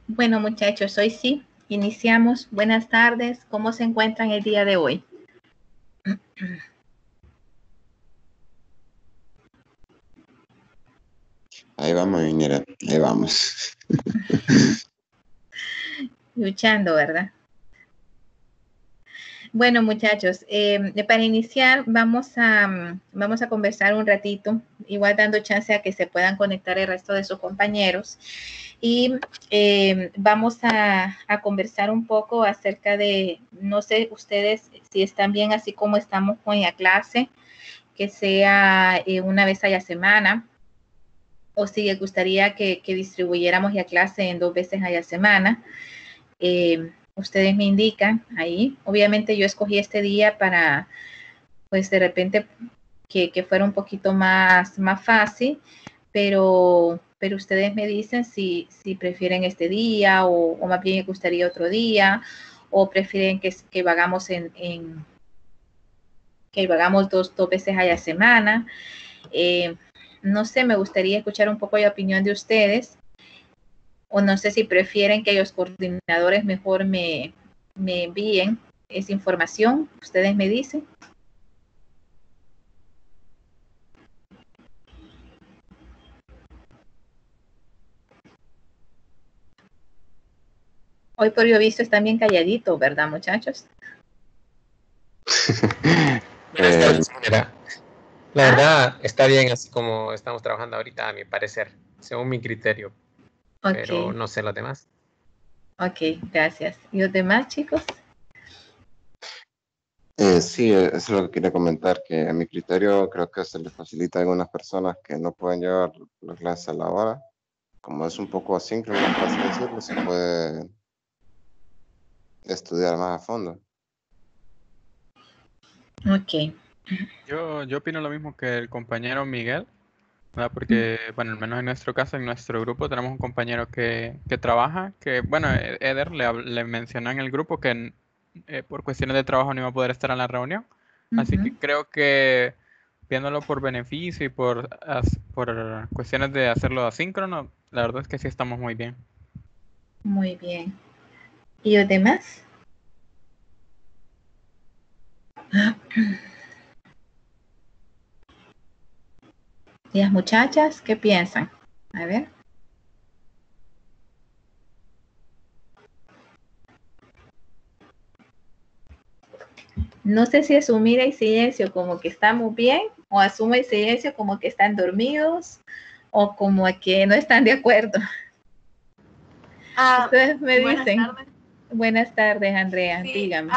Bueno, muchachos, hoy sí, iniciamos. Buenas tardes. ¿Cómo se encuentran el día de hoy? Ahí vamos, Minera, ahí vamos. Luchando, ¿verdad? Bueno, muchachos, para iniciar vamos a conversar un ratito, igual dando chance a que se puedan conectar el resto de sus compañeros. Y vamos a conversar un poco acerca de, no sé ustedes si están bien así como estamos con la clase, que sea una vez a la semana, o si les gustaría que distribuyéramos la clase en 2 veces a la semana. Ustedes me indican ahí. Obviamente yo escogí este día para, pues de repente, que fuera un poquito más fácil, pero ustedes me dicen si prefieren este día o más bien les gustaría otro día, o prefieren que vagamos que vagamos dos veces a la semana. Eh, no sé, me gustaría escuchar un poco la opinión de ustedes, o no sé si prefieren que los coordinadores mejor me envíen esa información. Ustedes me dicen. Hoy por lo visto están bien calladitos, ¿verdad, muchachos? Buenas tardes, Minera. La ¿Ah? verdad, está bien así como estamos trabajando ahorita, a mi parecer, según mi criterio, pero Ok, no sé los demás. ok, gracias. ¿Y los demás, chicos? Sí, eso es lo que quería comentar, que a mi criterio creo que se le facilita a algunas personas que no pueden llevar la clase a la hora. Como es un poco asíncrono, por así decirlo, se puede estudiar más a fondo. Ok. Yo opino lo mismo que el compañero Miguel, ¿verdad? Porque, bueno, al menos en nuestro caso, en nuestro grupo, tenemos un compañero que trabaja, que, bueno, Eder le mencionó en el grupo que por cuestiones de trabajo no iba a poder estar en la reunión. Así que creo que viéndolo por beneficio y por cuestiones de hacerlo asíncrono, la verdad es que sí estamos muy bien. Muy bien. ¿Y los demás? ¿Y las muchachas qué piensan? A ver. No sé si asumir el silencio como que estamos bien, o asumo el silencio como que están dormidos, o como que no están de acuerdo. Ustedes me dicen. Buenas tardes. Buenas tardes, Andrea, Sí, dígame.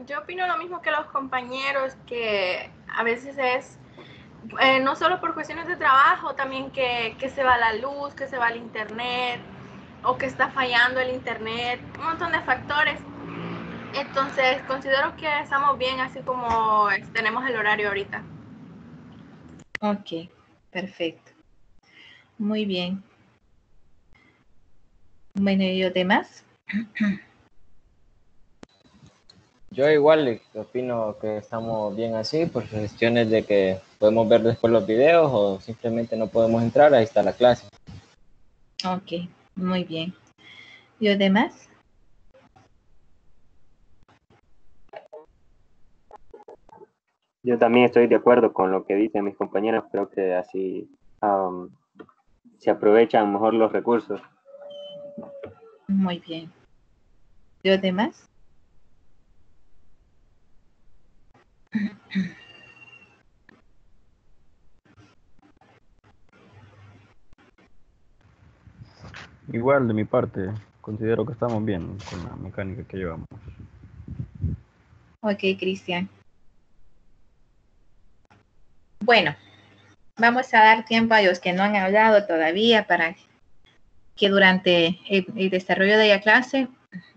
yo opino lo mismo que los compañeros, que a veces es no solo por cuestiones de trabajo, también que se va la luz, que se va el internet, o que está fallando el internet, un montón de factores. Entonces considero que estamos bien así como tenemos el horario ahorita. Ok, perfecto. Muy bien. Bueno, ¿y los demás? Yo igual opino que estamos bien así, por cuestiones de que podemos ver después los videos o simplemente no podemos entrar, ahí está la clase. Ok, muy bien. ¿Y los demás? Yo también estoy de acuerdo con lo que dicen mis compañeros, creo que así se aprovechan mejor los recursos. Muy bien. ¿Y los demás? Igual de mi parte, considero que estamos bien con la mecánica que llevamos. Ok, Cristian. Bueno, vamos a dar tiempo a los que no han hablado todavía para que durante el desarrollo de la clase,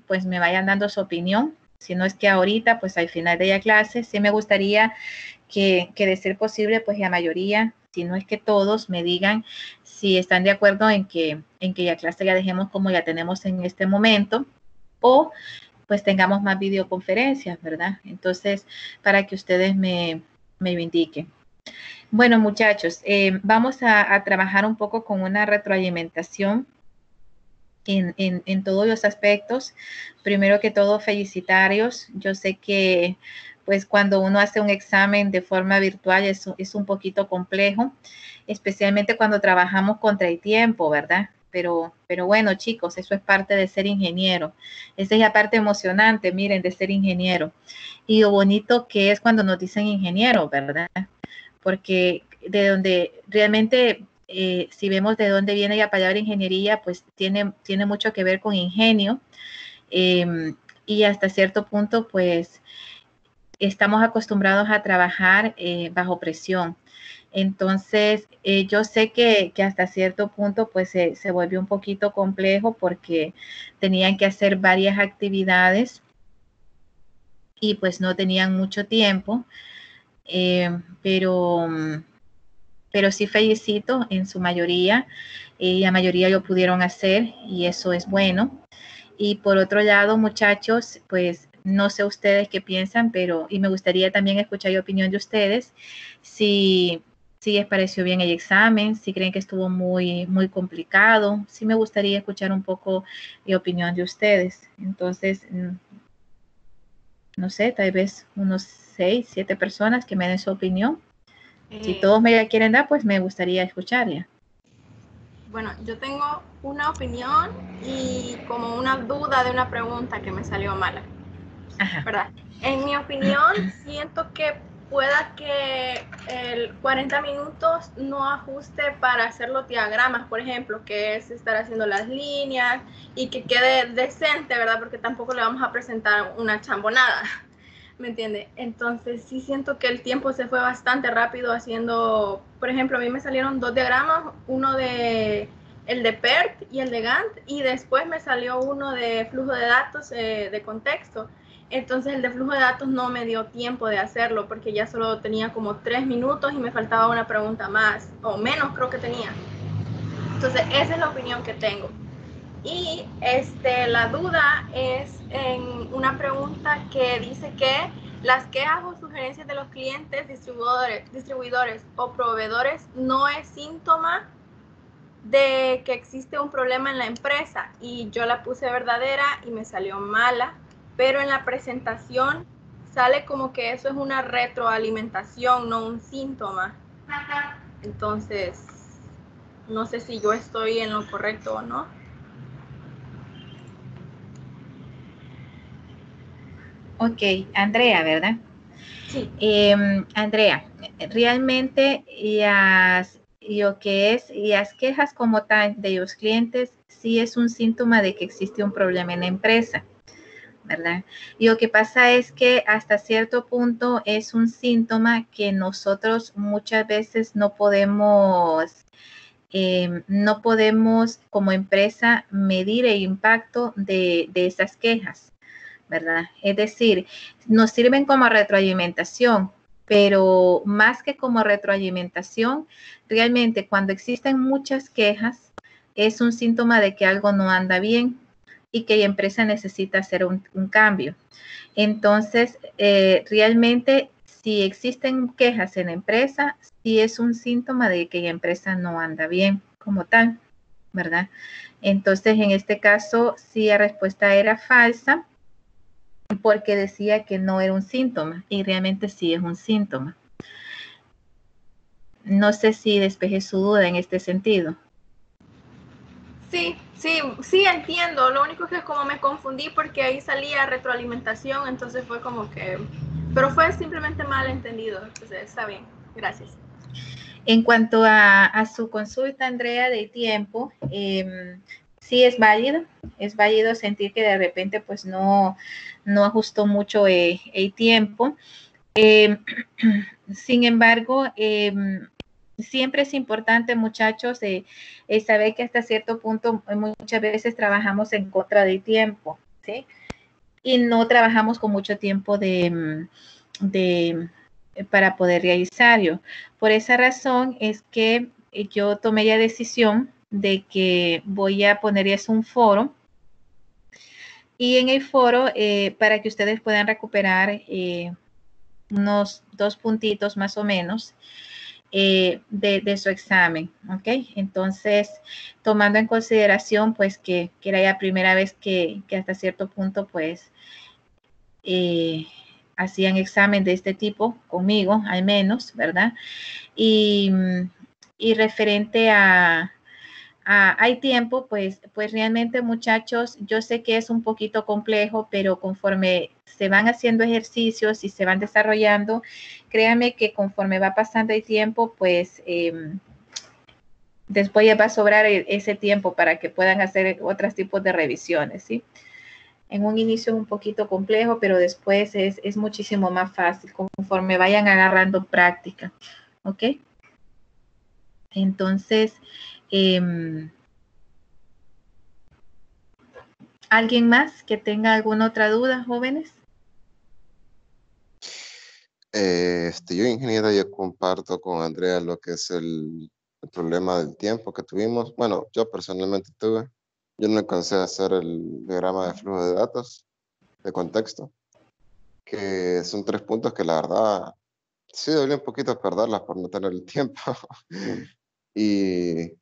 pues me vayan dando su opinión. Si no es que ahorita, pues al final de la clase, sí me gustaría que de ser posible, pues la mayoría, si no es que todos, me digan si están de acuerdo en que la clase la dejemos como la tenemos en este momento, o pues tengamos más videoconferencias, ¿verdad? Entonces, para que ustedes me indiquen. Bueno, muchachos, vamos a trabajar un poco con una retroalimentación en todos los aspectos. Primero que todo, felicitarlos. Yo sé que pues cuando uno hace un examen de forma virtual es un poquito complejo, especialmente cuando trabajamos contra el tiempo, ¿verdad? Pero bueno, chicos, eso es parte de ser ingeniero. Esa es la parte emocionante, miren, de ser ingeniero. Y lo bonito que es cuando nos dicen ingeniero, ¿verdad? Porque de donde realmente, si vemos de dónde viene la palabra ingeniería, pues tiene mucho que ver con ingenio. Y hasta cierto punto, pues, estamos acostumbrados a trabajar bajo presión. Entonces, yo sé que hasta cierto punto, pues, se volvió un poquito complejo porque tenían que hacer varias actividades y pues no tenían mucho tiempo, pero sí felicito en su mayoría, la mayoría lo pudieron hacer y eso es bueno. Y por otro lado, muchachos, pues no sé ustedes qué piensan, y me gustaría también escuchar la opinión de ustedes, si les pareció bien el examen, si creen que estuvo muy, muy complicado. Sí me gustaría escuchar un poco la opinión de ustedes. Entonces, no sé, tal vez unos 6, 7 personas que me den su opinión. Si todos me la quieren dar, pues me gustaría escucharla. Bueno, yo tengo una opinión y como una duda de una pregunta que me salió mala. Ajá. ¿Verdad? En mi opinión, siento que pueda que el 40 minutos no ajuste para hacer los diagramas, por ejemplo, que es estar haciendo las líneas y que quede decente, ¿verdad? Porque tampoco le vamos a presentar una chambonada, ¿me entiende? Entonces sí siento que el tiempo se fue bastante rápido haciendo, por ejemplo, a mí me salieron 2 diagramas, uno de el de PERT y el de Gantt, y después me salió uno de flujo de datos de contexto. Entonces el de flujo de datos no me dio tiempo de hacerlo porque ya solo tenía como 3 minutos y me faltaba una pregunta más, o menos creo que tenía. Entonces esa es la opinión que tengo. Y la duda es en una pregunta que dice que las quejas o sugerencias de los clientes, distribuidores o proveedores no es síntoma de que existe un problema en la empresa, y yo la puse verdadera y me salió mala, pero en la presentación sale como que eso es una retroalimentación, no un síntoma. Entonces, no sé si yo estoy en lo correcto o no. Ok, Andrea, ¿verdad? Sí. Andrea, realmente lo que es las quejas como tal de los clientes sí es un síntoma de que existe un problema en la empresa, ¿verdad? Y lo que pasa es que hasta cierto punto es un síntoma que nosotros muchas veces no podemos como empresa medir el impacto de esas quejas, ¿verdad? Es decir, nos sirven como retroalimentación, pero más que como retroalimentación, realmente cuando existen muchas quejas, es un síntoma de que algo no anda bien y que la empresa necesita hacer un cambio. Entonces, realmente, si existen quejas en la empresa, sí es un síntoma de que la empresa no anda bien como tal, ¿verdad? Entonces, en este caso, sí la respuesta era falsa, porque decía que no era un síntoma y realmente sí es un síntoma. No sé si despeje su duda en este sentido. Sí, entiendo. Lo único que como me confundí porque ahí salía retroalimentación, entonces fue como que... Pero fue simplemente mal entendido, entonces está bien. Gracias. En cuanto a su consulta, Andrea, de tiempo, sí es válido sentir que de repente pues no ajustó mucho el tiempo. Sin embargo, siempre es importante, muchachos, saber que hasta cierto punto muchas veces trabajamos en contra del tiempo, ¿sí? Y no trabajamos con mucho tiempo para poder realizarlo. Por esa razón es que yo tomé la decisión de que voy a ponerles un foro, y en el foro, para que ustedes puedan recuperar unos 2 puntitos más o menos, de su examen, ¿ok? Entonces, tomando en consideración, pues, que era ya primera vez que hasta cierto punto, pues, hacían examen de este tipo conmigo, al menos, ¿verdad? Y referente a hay tiempo, pues realmente, muchachos, yo sé que es un poquito complejo, pero conforme se van haciendo ejercicios y se van desarrollando, créanme que conforme va pasando el tiempo, pues después ya va a sobrar ese tiempo para que puedan hacer otros tipos de revisiones, ¿sí? En un inicio es un poquito complejo, pero después es muchísimo más fácil conforme vayan agarrando práctica, ¿ok? Entonces, ¿alguien más que tenga alguna otra duda, jóvenes? Yo, ingeniero, yo comparto con Andrea lo que es el problema del tiempo que tuvimos. Bueno, yo personalmente tuve. Yo no alcancé a hacer el diagrama de flujo de datos, de contexto, que son 3 puntos que la verdad sí dolía un poquito perderlas por no tener el tiempo. Y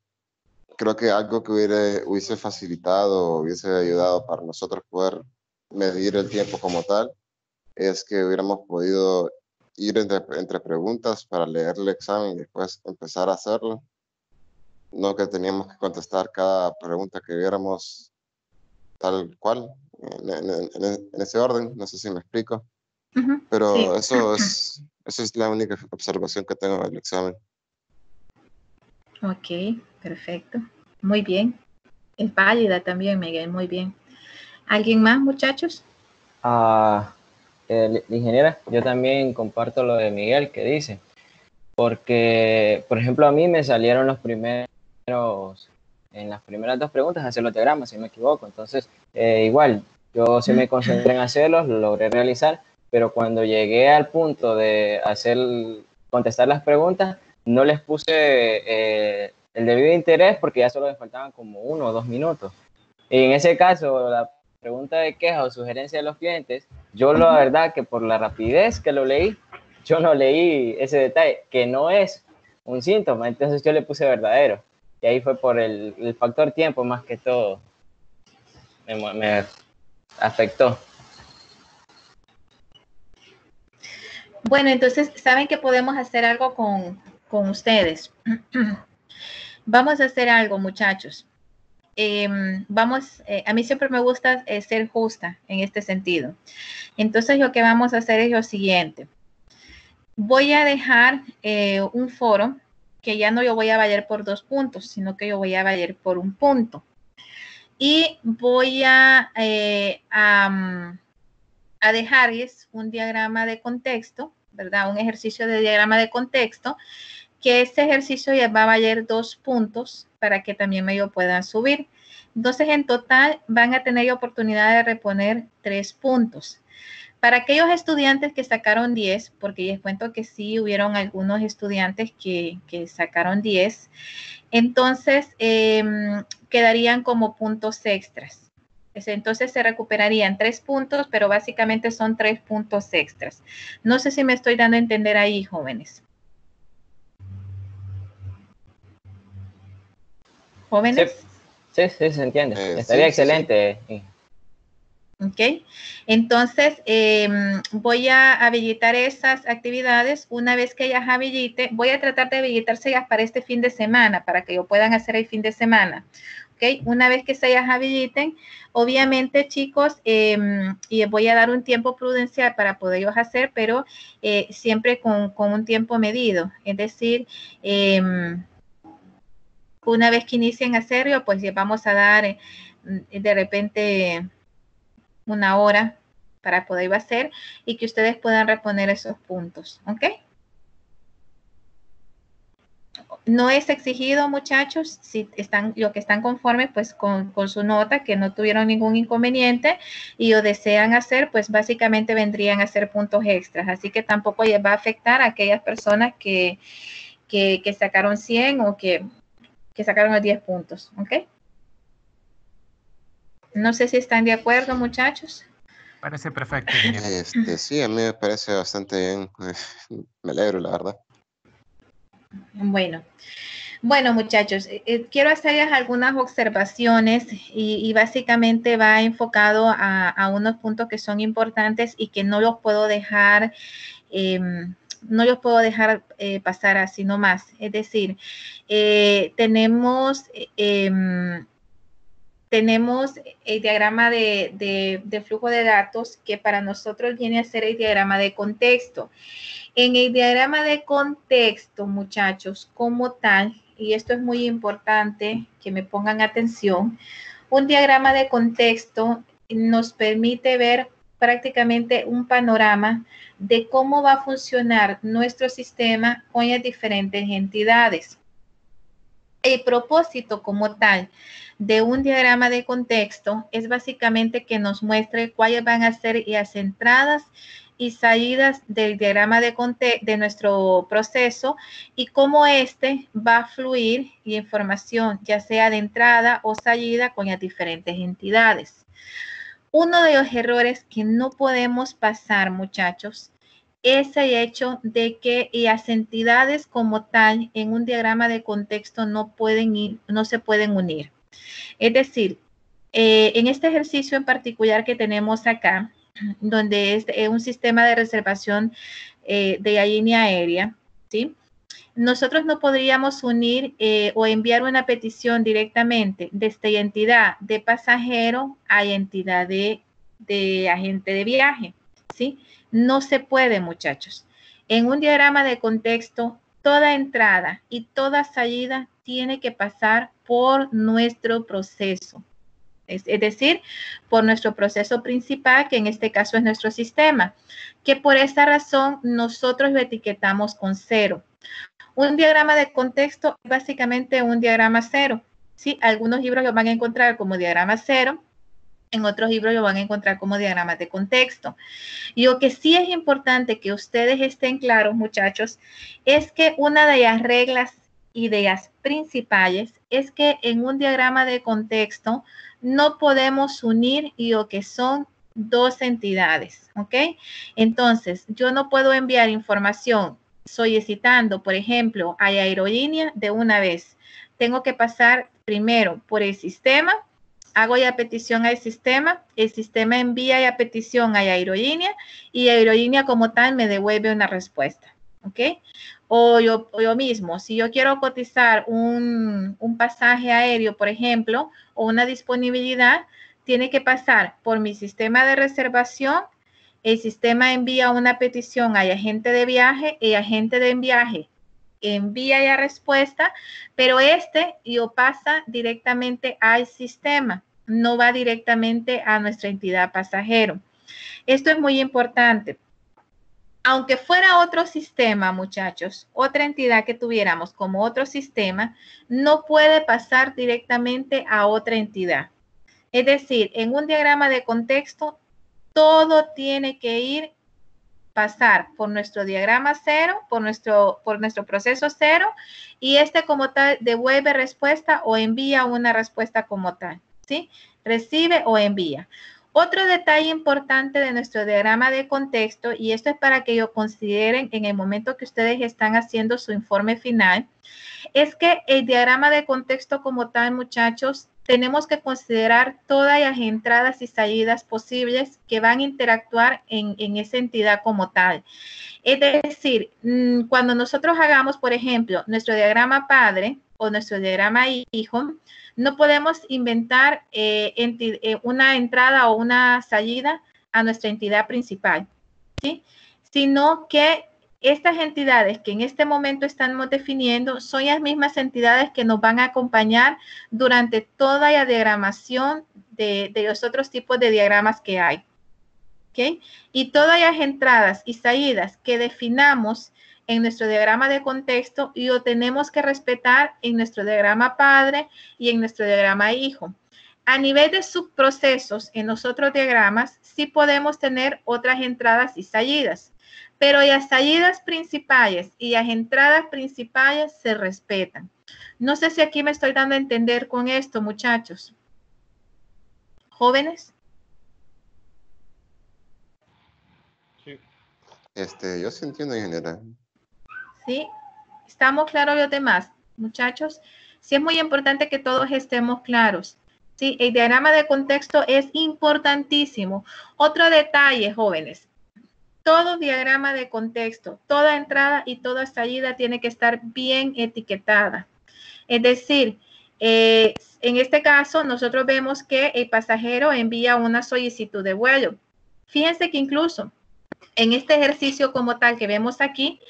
creo que algo que hubiese facilitado, hubiese ayudado para nosotros poder medir el tiempo como tal, es que hubiéramos podido ir entre preguntas para leer el examen y después empezar a hacerlo. No que teníamos que contestar cada pregunta que viéramos tal cual, en ese orden. No sé si me explico. Pero sí. Eso es la única observación que tengo del examen. Ok, perfecto. Muy bien. Es válida también, Miguel, muy bien. ¿Alguien más, muchachos? Ingeniera, yo también comparto lo de Miguel que dice, porque, por ejemplo, a mí me salieron en las primeras 2 preguntas, hacer los diagramas, si no me equivoco. Entonces, igual, yo sí me concentré en hacerlos, lo logré realizar, pero cuando llegué al punto de contestar las preguntas, no les puse el debido interés porque ya solo me faltaban como 1 o 2 minutos. Y en ese caso, la pregunta de queja o sugerencia de los clientes, yo la verdad que por la rapidez que lo leí, yo no leí ese detalle, que no es un síntoma, entonces yo le puse verdadero. Y ahí fue por el factor tiempo más que todo. Me afectó. Bueno, entonces, ¿saben que podemos hacer algo con ustedes? Vamos a hacer algo, muchachos. A mí siempre me gusta ser justa en este sentido. Entonces, lo que vamos a hacer es lo siguiente. Voy a dejar un foro que ya no yo voy a valer por 2 puntos, sino que yo voy a valer por 1 punto. Y voy a dejarles un diagrama de contexto, ¿verdad? Un ejercicio de diagrama de contexto, que este ejercicio ya va a valer 2 puntos para que también me lo puedan subir. Entonces, en total van a tener la oportunidad de reponer 3 puntos. Para aquellos estudiantes que sacaron 10, porque les cuento que sí hubieron algunos estudiantes que sacaron 10, entonces quedarían como puntos extras. Entonces se recuperarían 3 puntos, pero básicamente son 3 puntos extras. No sé si me estoy dando a entender ahí, jóvenes. ¿Jóvenes? Sí, se entiende. Estaría Sí, excelente. Sí. Ok, entonces voy a habilitar esas actividades. Una vez que ellas habilite, voy a tratar de habilitárselas para este fin de semana, para que lo puedan hacer el fin de semana. Ok, una vez que se ellas habiliten, obviamente, chicos, y voy a dar un tiempo prudencial para poderlos hacer, pero siempre con un tiempo medido. Es decir, una vez que inicien a hacerlo, pues les vamos a dar de repente 1 hora para poder hacer y que ustedes puedan reponer esos puntos, ¿ok? No es exigido, muchachos, si están, lo que están conformes pues con su nota, que no tuvieron ningún inconveniente y lo desean hacer, pues básicamente vendrían a ser puntos extras, así que tampoco les va a afectar a aquellas personas que sacaron 100 o que sacaron los 10 puntos, ¿ok? No sé si están de acuerdo, muchachos. Parece perfecto. Sí, a mí me parece bastante bien. Me alegro, la verdad. Bueno, muchachos, quiero hacerles algunas observaciones y básicamente va enfocado a unos puntos que son importantes y que no los puedo dejar, pasar así nomás. Es decir, tenemos el diagrama de flujo de datos que para nosotros viene a ser el diagrama de contexto. En el diagrama de contexto, muchachos, como tal, y esto es muy importante que me pongan atención, un diagrama de contexto nos permite ver prácticamente un panorama de cómo va a funcionar nuestro sistema con las diferentes entidades. El propósito como tal de un diagrama de contexto es básicamente que nos muestre cuáles van a ser las entradas y salidas del diagrama de nuestro proceso y cómo este va a fluir y información, ya sea de entrada o salida con las diferentes entidades. Uno de los errores que no podemos pasar, muchachos, es el hecho de que las entidades como tal en un diagrama de contexto no se pueden unir. Es decir, en este ejercicio en particular que tenemos acá, donde es un sistema de reservación de la línea aérea, ¿sí? Nosotros no podríamos unir o enviar una petición directamente desde la entidad de pasajero a la entidad de agente de viaje, ¿sí? No se puede, muchachos. En un diagrama de contexto, toda entrada y toda salida tiene que pasar por nuestro proceso. Es decir, por nuestro proceso principal, que en este caso es nuestro sistema, que por esa razón nosotros lo etiquetamos con 0. Un diagrama de contexto es básicamente un diagrama 0. ¿Sí? Algunos libros lo van a encontrar como diagrama 0, en otros libros lo van a encontrar como diagramas de contexto. Y lo que sí es importante que ustedes estén claros, muchachos, es que una de las reglas y de las principales es que en un diagrama de contexto no podemos unir lo que son dos entidades, ¿ok? Entonces, yo no puedo enviar información solicitando, por ejemplo, a la aerolínea de una vez. Tengo que pasar primero por el sistema, hago la petición al sistema, el sistema envía la petición a la aerolínea y la aerolínea como tal me devuelve una respuesta, ¿ok? O yo mismo, si yo quiero cotizar un pasaje aéreo, por ejemplo, o una disponibilidad, tiene que pasar por mi sistema de reservación. El sistema envía una petición al agente de viaje, el agente de viaje envía la respuesta, pero lo pasa directamente al sistema, no va directamente a nuestra entidad pasajero. Esto es muy importante. Aunque fuera otro sistema, muchachos, otra entidad que tuviéramos como otro sistema, no puede pasar directamente a otra entidad. Es decir, en un diagrama de contexto, todo tiene que pasar por nuestro diagrama 0, por nuestro proceso 0, y como tal devuelve respuesta o envía una respuesta como tal, ¿sí? Recibe o envía. Otro detalle importante de nuestro diagrama de contexto, y esto es para que lo consideren en el momento que ustedes están haciendo su informe final, es que el diagrama de contexto como tal, muchachos, tenemos que considerar todas las entradas y salidas posibles que van a interactuar en esa entidad como tal. Es decir, cuando nosotros hagamos, por ejemplo, nuestro diagrama padre o nuestro diagrama hijo, no podemos inventar una entrada o una salida a nuestra entidad principal, ¿sí? Sino que estas entidades que en este momento estamos definiendo son las mismas entidades que nos van a acompañar durante toda la diagramación de los otros tipos de diagramas que hay. ¿Okay? Y todas las entradas y salidas que definamos en nuestro diagrama de contexto lo tenemos que respetar en nuestro diagrama padre y en nuestro diagrama hijo. A nivel de subprocesos en los otros diagramas sí podemos tener otras entradas y salidas, pero las salidas principales y las entradas principales se respetan. No sé si aquí me estoy dando a entender con esto, muchachos. ¿Jóvenes? Yo sí entiendo en general. ¿Sí? ¿Estamos claros los demás, muchachos? Sí, es muy importante que todos estemos claros. Sí, el diagrama de contexto es importantísimo. Otro detalle, jóvenes. Todo diagrama de contexto, toda entrada y toda salida tiene que estar bien etiquetada. Es decir, en este caso, nosotros vemos que el pasajero envía una solicitud de vuelo. Fíjense que incluso en este ejercicio como tal que vemos aquí,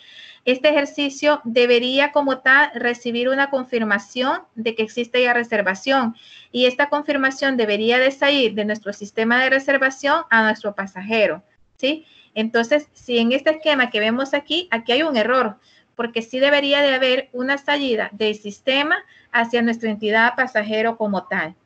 este ejercicio debería como tal recibir una confirmación de que existe ya reservación y esta confirmación debería de salir de nuestro sistema de reservación a nuestro pasajero, ¿sí? Entonces, si en este esquema que vemos aquí, aquí hay un error, porque sí debería de haber una salida del sistema hacia nuestra entidad pasajero como tal.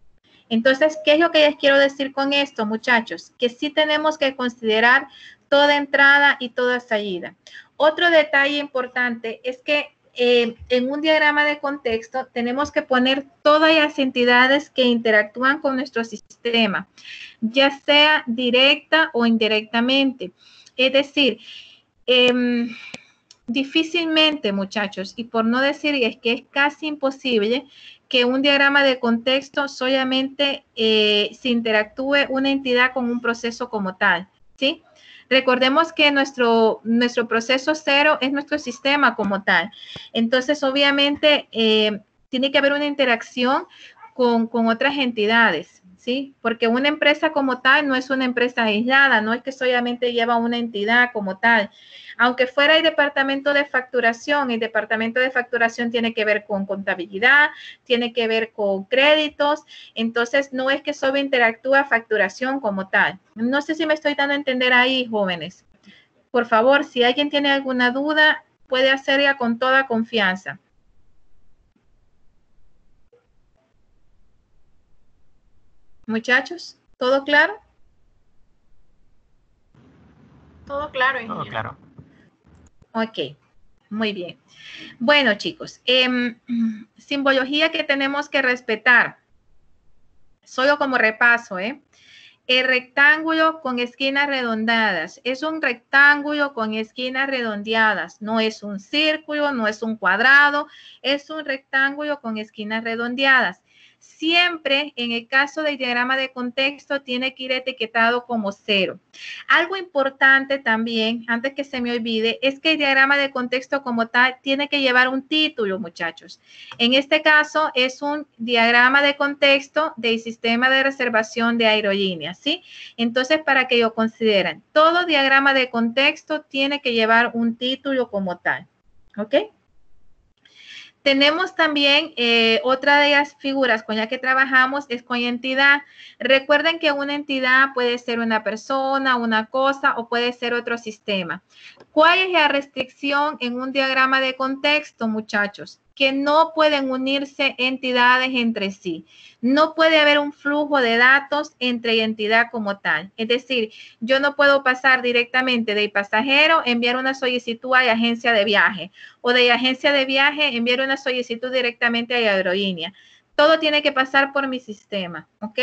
Entonces, ¿qué es lo que les quiero decir con esto, muchachos? Que sí tenemos que considerar toda entrada y toda salida. Otro detalle importante es que en un diagrama de contexto tenemos que poner todas las entidades que interactúan con nuestro sistema, ya sea directa o indirectamente. Es decir, difícilmente, muchachos, y por no decir es que es casi imposible que un diagrama de contexto solamente se interactúe una entidad con un proceso como tal, ¿sí? Recordemos que nuestro proceso cero es nuestro sistema como tal. Entonces, obviamente, tiene que haber una interacción con otras entidades, ¿sí? Porque una empresa como tal no es una empresa aislada, no es que solamente lleva una entidad como tal. Aunque fuera el departamento de facturación, el departamento de facturación tiene que ver con contabilidad, tiene que ver con créditos, entonces no es que solo interactúa facturación como tal. No sé si me estoy dando a entender ahí, jóvenes. Por favor, si alguien tiene alguna duda, puede hacerla con toda confianza. Muchachos, ¿todo claro? Todo claro, Todo ingeniero. claro. Ok, muy bien. Bueno, chicos, simbología que tenemos que respetar. Solo como repaso, El rectángulo con esquinas redondeadas. Es un rectángulo con esquinas redondeadas. No es un círculo, no es un cuadrado. Es un rectángulo con esquinas redondeadas. Siempre, en el caso del diagrama de contexto, tiene que ir etiquetado como 0. Algo importante también, antes que se me olvide, es que el diagrama de contexto como tal tiene que llevar un título, muchachos. En este caso, es un diagrama de contexto del sistema de reservación de aerolíneas, ¿sí? Entonces, para que lo consideren, todo diagrama de contexto tiene que llevar un título como tal, ¿ok? Tenemos también otra de las figuras con la que trabajamos es con entidad. Recuerden que una entidad puede ser una persona, una cosa o puede ser otro sistema. ¿Cuál es la restricción en un diagrama de contexto, muchachos? Que no pueden unirse entidades entre sí. No puede haber un flujo de datos entre entidad como tal. Es decir, yo no puedo pasar directamente del pasajero, enviar una solicitud a la agencia de viaje o de la agencia de viaje enviar una solicitud directamente a la aerolínea. Todo tiene que pasar por mi sistema, ¿ok?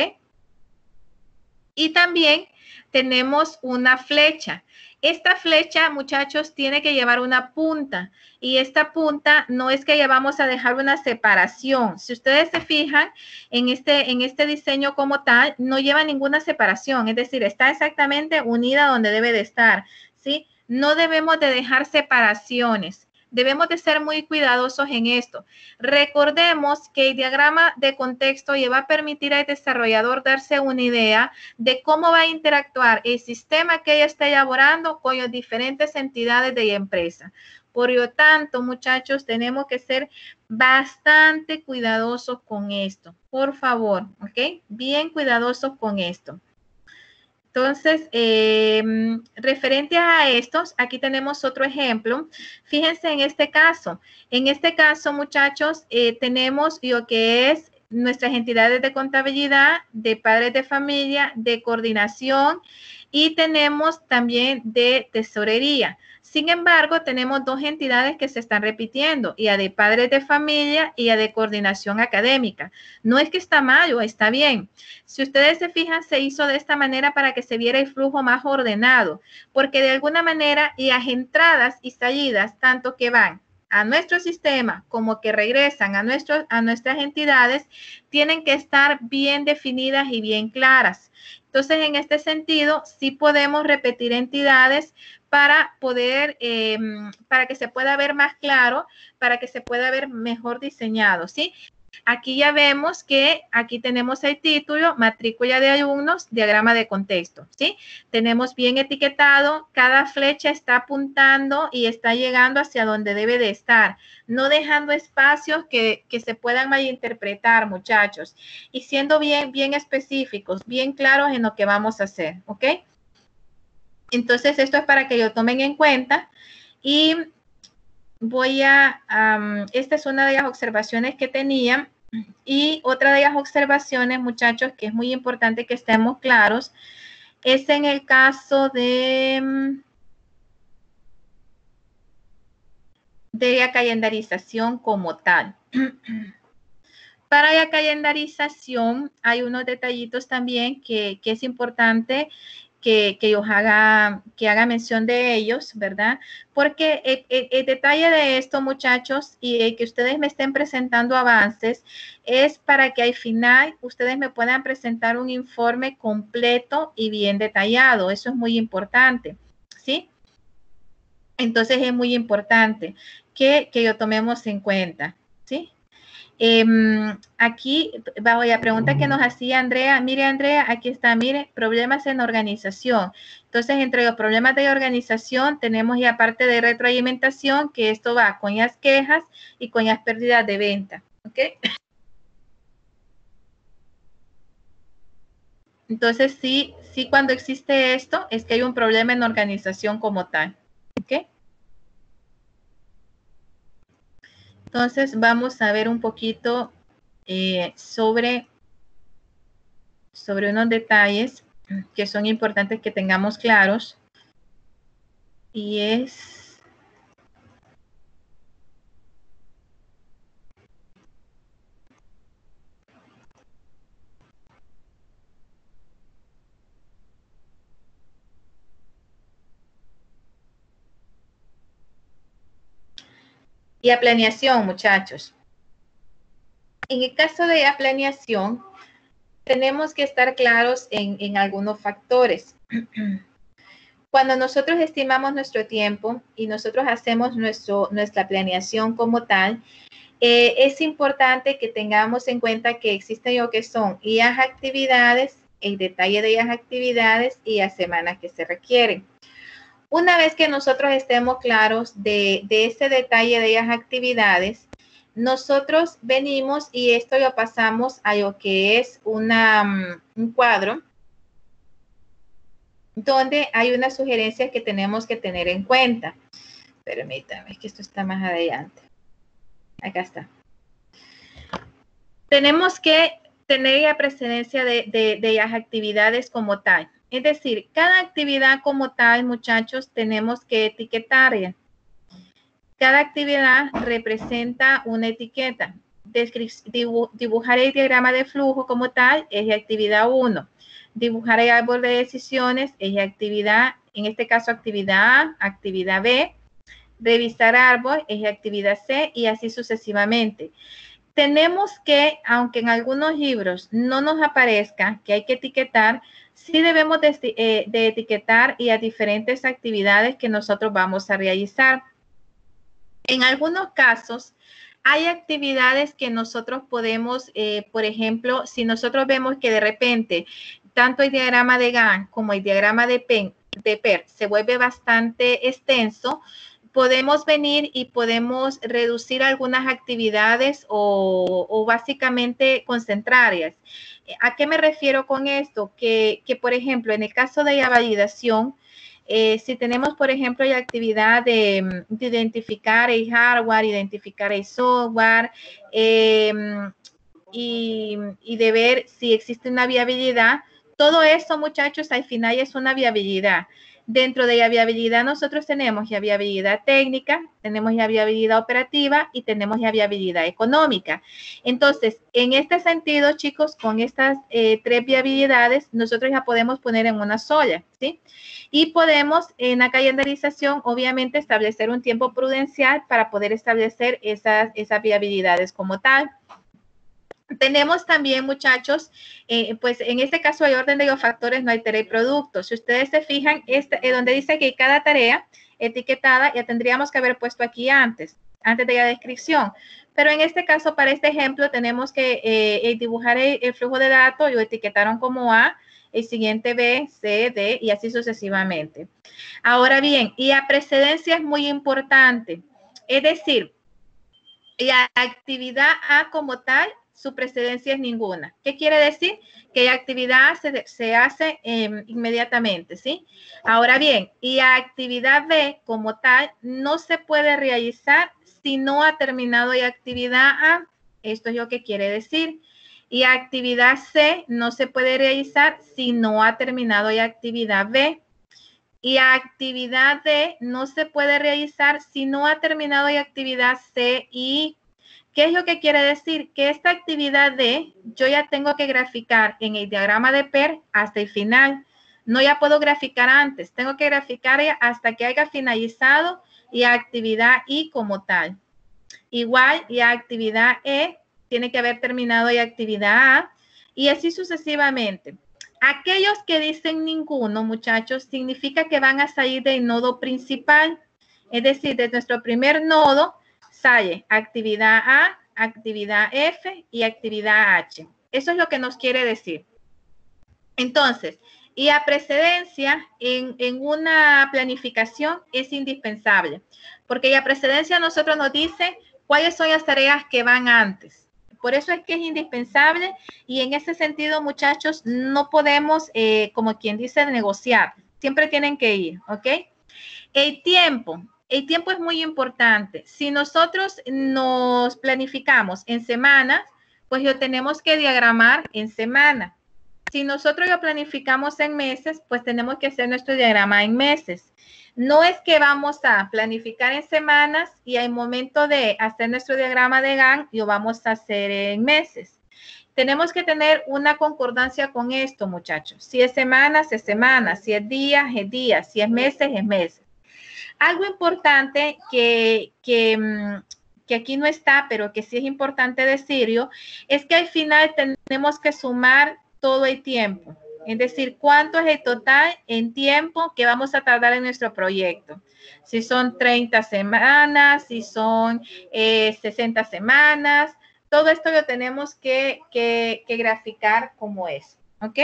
Y también tenemos una flecha. Esta flecha, muchachos, tiene que llevar una punta y esta punta no es que ya vamos a dejar una separación. Si ustedes se fijan en este diseño como tal, no lleva ninguna separación, es decir, está exactamente unida donde debe de estar, ¿sí? No debemos de dejar separaciones. Debemos de ser muy cuidadosos en esto. Recordemos que el diagrama de contexto le va a permitir al desarrollador darse una idea de cómo va a interactuar el sistema que ella está elaborando con las diferentes entidades de la empresa. Por lo tanto, muchachos, tenemos que ser bastante cuidadosos con esto. Por favor, ¿ok? Bien cuidadosos con esto. Entonces, referente a estos, aquí tenemos otro ejemplo. Fíjense en este caso. En este caso, muchachos, tenemos lo que es nuestras entidades de contabilidad, de padres de familia, de coordinación y tenemos también de tesorería. Sin embargo, tenemos dos entidades que se están repitiendo, y la de padres de familia y la de coordinación académica. No es que está mal o está bien. Si ustedes se fijan, se hizo de esta manera para que se viera el flujo más ordenado, porque de alguna manera las entradas y salidas, tanto que van a nuestro sistema como que regresan a nuestras entidades, tienen que estar bien definidas y bien claras. Entonces, en este sentido, sí podemos repetir entidades para poder, para que se pueda ver más claro, para que se pueda ver mejor diseñado, ¿sí? Aquí ya vemos que aquí tenemos el título, matrícula de alumnos, diagrama de contexto, ¿sí? Tenemos bien etiquetado, cada flecha está apuntando y está llegando hacia donde debe de estar, no dejando espacios que se puedan malinterpretar, muchachos, y siendo bien específicos, bien claros en lo que vamos a hacer, ¿ok? Entonces, esto es para que lo tomen en cuenta y voy a, esta es una de las observaciones que tenía y otra de las observaciones, muchachos, que es muy importante que estemos claros, es en el caso de la calendarización como tal. Para la calendarización hay unos detallitos también que es importante que haga mención de ellos, ¿verdad? Porque el detalle de esto, muchachos, y que ustedes me estén presentando avances, es para que al final ustedes me puedan presentar un informe completo y bien detallado. Eso es muy importante, ¿sí? Entonces es muy importante que lo tomemos en cuenta, ¿sí? Aquí, bajo la pregunta que nos hacía Andrea, mire Andrea, aquí está, mire, problemas en organización. Entonces, entre los problemas de organización tenemos ya parte de retroalimentación, que esto va con las quejas y con las pérdidas de venta, ¿ok? Entonces, sí, cuando existe esto, es que hay un problema en organización como tal, ¿ok? Entonces, vamos a ver un poquito sobre unos detalles que son importantes que tengamos claros, y es y la planeación, muchachos. En el caso de la planeación, tenemos que estar claros en algunos factores. Cuando nosotros estimamos nuestro tiempo y nosotros hacemos nuestra planeación como tal, es importante que tengamos en cuenta que existen lo que son las actividades, el detalle de las actividades y las semanas que se requieren. Una vez que nosotros estemos claros de ese detalle de las actividades, nosotros venimos y esto lo pasamos a lo que es un cuadro donde hay unas sugerencias que tenemos que tener en cuenta. Permítame, es que esto está más adelante. Acá está. Tenemos que tener la precedencia de las actividades como tal. Es decir, cada actividad como tal, muchachos, tenemos que etiquetarla. Cada actividad representa una etiqueta. Dibujar el diagrama de flujo como tal es la actividad 1. Dibujar el árbol de decisiones es la actividad, en este caso actividad A, actividad B. Revisar árbol es la actividad C y así sucesivamente. Tenemos que, aunque en algunos libros no nos aparezca que hay que etiquetar, sí debemos de etiquetar y a diferentes actividades que nosotros vamos a realizar. En algunos casos, hay actividades que nosotros podemos, por ejemplo, si nosotros vemos que de repente tanto el diagrama de Gantt como el diagrama de PER se vuelve bastante extenso, podemos venir y podemos reducir algunas actividades o básicamente concentrarlas. ¿A qué me refiero con esto? Que por ejemplo, en el caso de la validación, si tenemos, por ejemplo, la actividad de identificar el hardware, identificar el software y de ver si existe una viabilidad, todo eso, muchachos, al final es una viabilidad. Dentro de la viabilidad nosotros tenemos ya viabilidad técnica, tenemos ya viabilidad operativa y tenemos ya viabilidad económica. Entonces, en este sentido, chicos, con estas 3 viabilidades, nosotros ya podemos poner en una sola, ¿sí? Y podemos en la calendarización, obviamente, establecer un tiempo prudencial para poder establecer esas viabilidades como tal. Tenemos también, muchachos, pues en este caso hay orden de los factores, no hay tarea y producto. Si ustedes se fijan, donde dice que cada tarea etiquetada, ya tendríamos que haber puesto aquí antes de la descripción. Pero en este caso, para este ejemplo, tenemos que dibujar el flujo de datos, lo etiquetaron como A, el siguiente B, C, D y así sucesivamente. Ahora bien, y la precedencia es muy importante. Es decir, la actividad A como tal, su precedencia es ninguna. ¿Qué quiere decir? Que la actividad se hace inmediatamente, ¿sí? Ahora bien, y la actividad B como tal no se puede realizar si no ha terminado la actividad A. Esto es lo que quiere decir. Y la actividad C no se puede realizar si no ha terminado la actividad B. Y la actividad D no se puede realizar si no ha terminado la actividad C y ¿qué es lo que quiere decir? Que esta actividad D yo ya tengo que graficar en el diagrama de PER hasta el final. No ya puedo graficar antes, tengo que graficar hasta que haya finalizado la actividad I como tal. Igual la actividad E tiene que haber terminado la actividad A y así sucesivamente. Aquellos que dicen ninguno, muchachos, significa que van a salir del nodo principal. Es decir, de nuestro primer nodo sale actividad A, actividad F y actividad H. Eso es lo que nos quiere decir. Entonces, y la precedencia en una planificación es indispensable, porque la precedencia a nosotros nos dice cuáles son las tareas que van antes. Por eso es que es indispensable y en ese sentido, muchachos, no podemos, como quien dice, negociar. Siempre tienen que ir, ¿ok? El tiempo es muy importante. Si nosotros nos planificamos en semanas, pues lo tenemos que diagramar en semana. Si nosotros lo planificamos en meses, pues tenemos que hacer nuestro diagrama en meses. No es que vamos a planificar en semanas y al momento de hacer nuestro diagrama de Gantt lo vamos a hacer en meses. Tenemos que tener una concordancia con esto, muchachos. Si es semanas, es semanas. Si es días, es días. Si es meses, es meses. Algo importante que aquí no está, pero que sí es importante decirlo, es que al final tenemos que sumar todo el tiempo. Es decir, cuánto es el total en tiempo que vamos a tardar en nuestro proyecto. Si son 30 semanas, si son 60 semanas, todo esto lo tenemos que graficar como es. ¿Ok?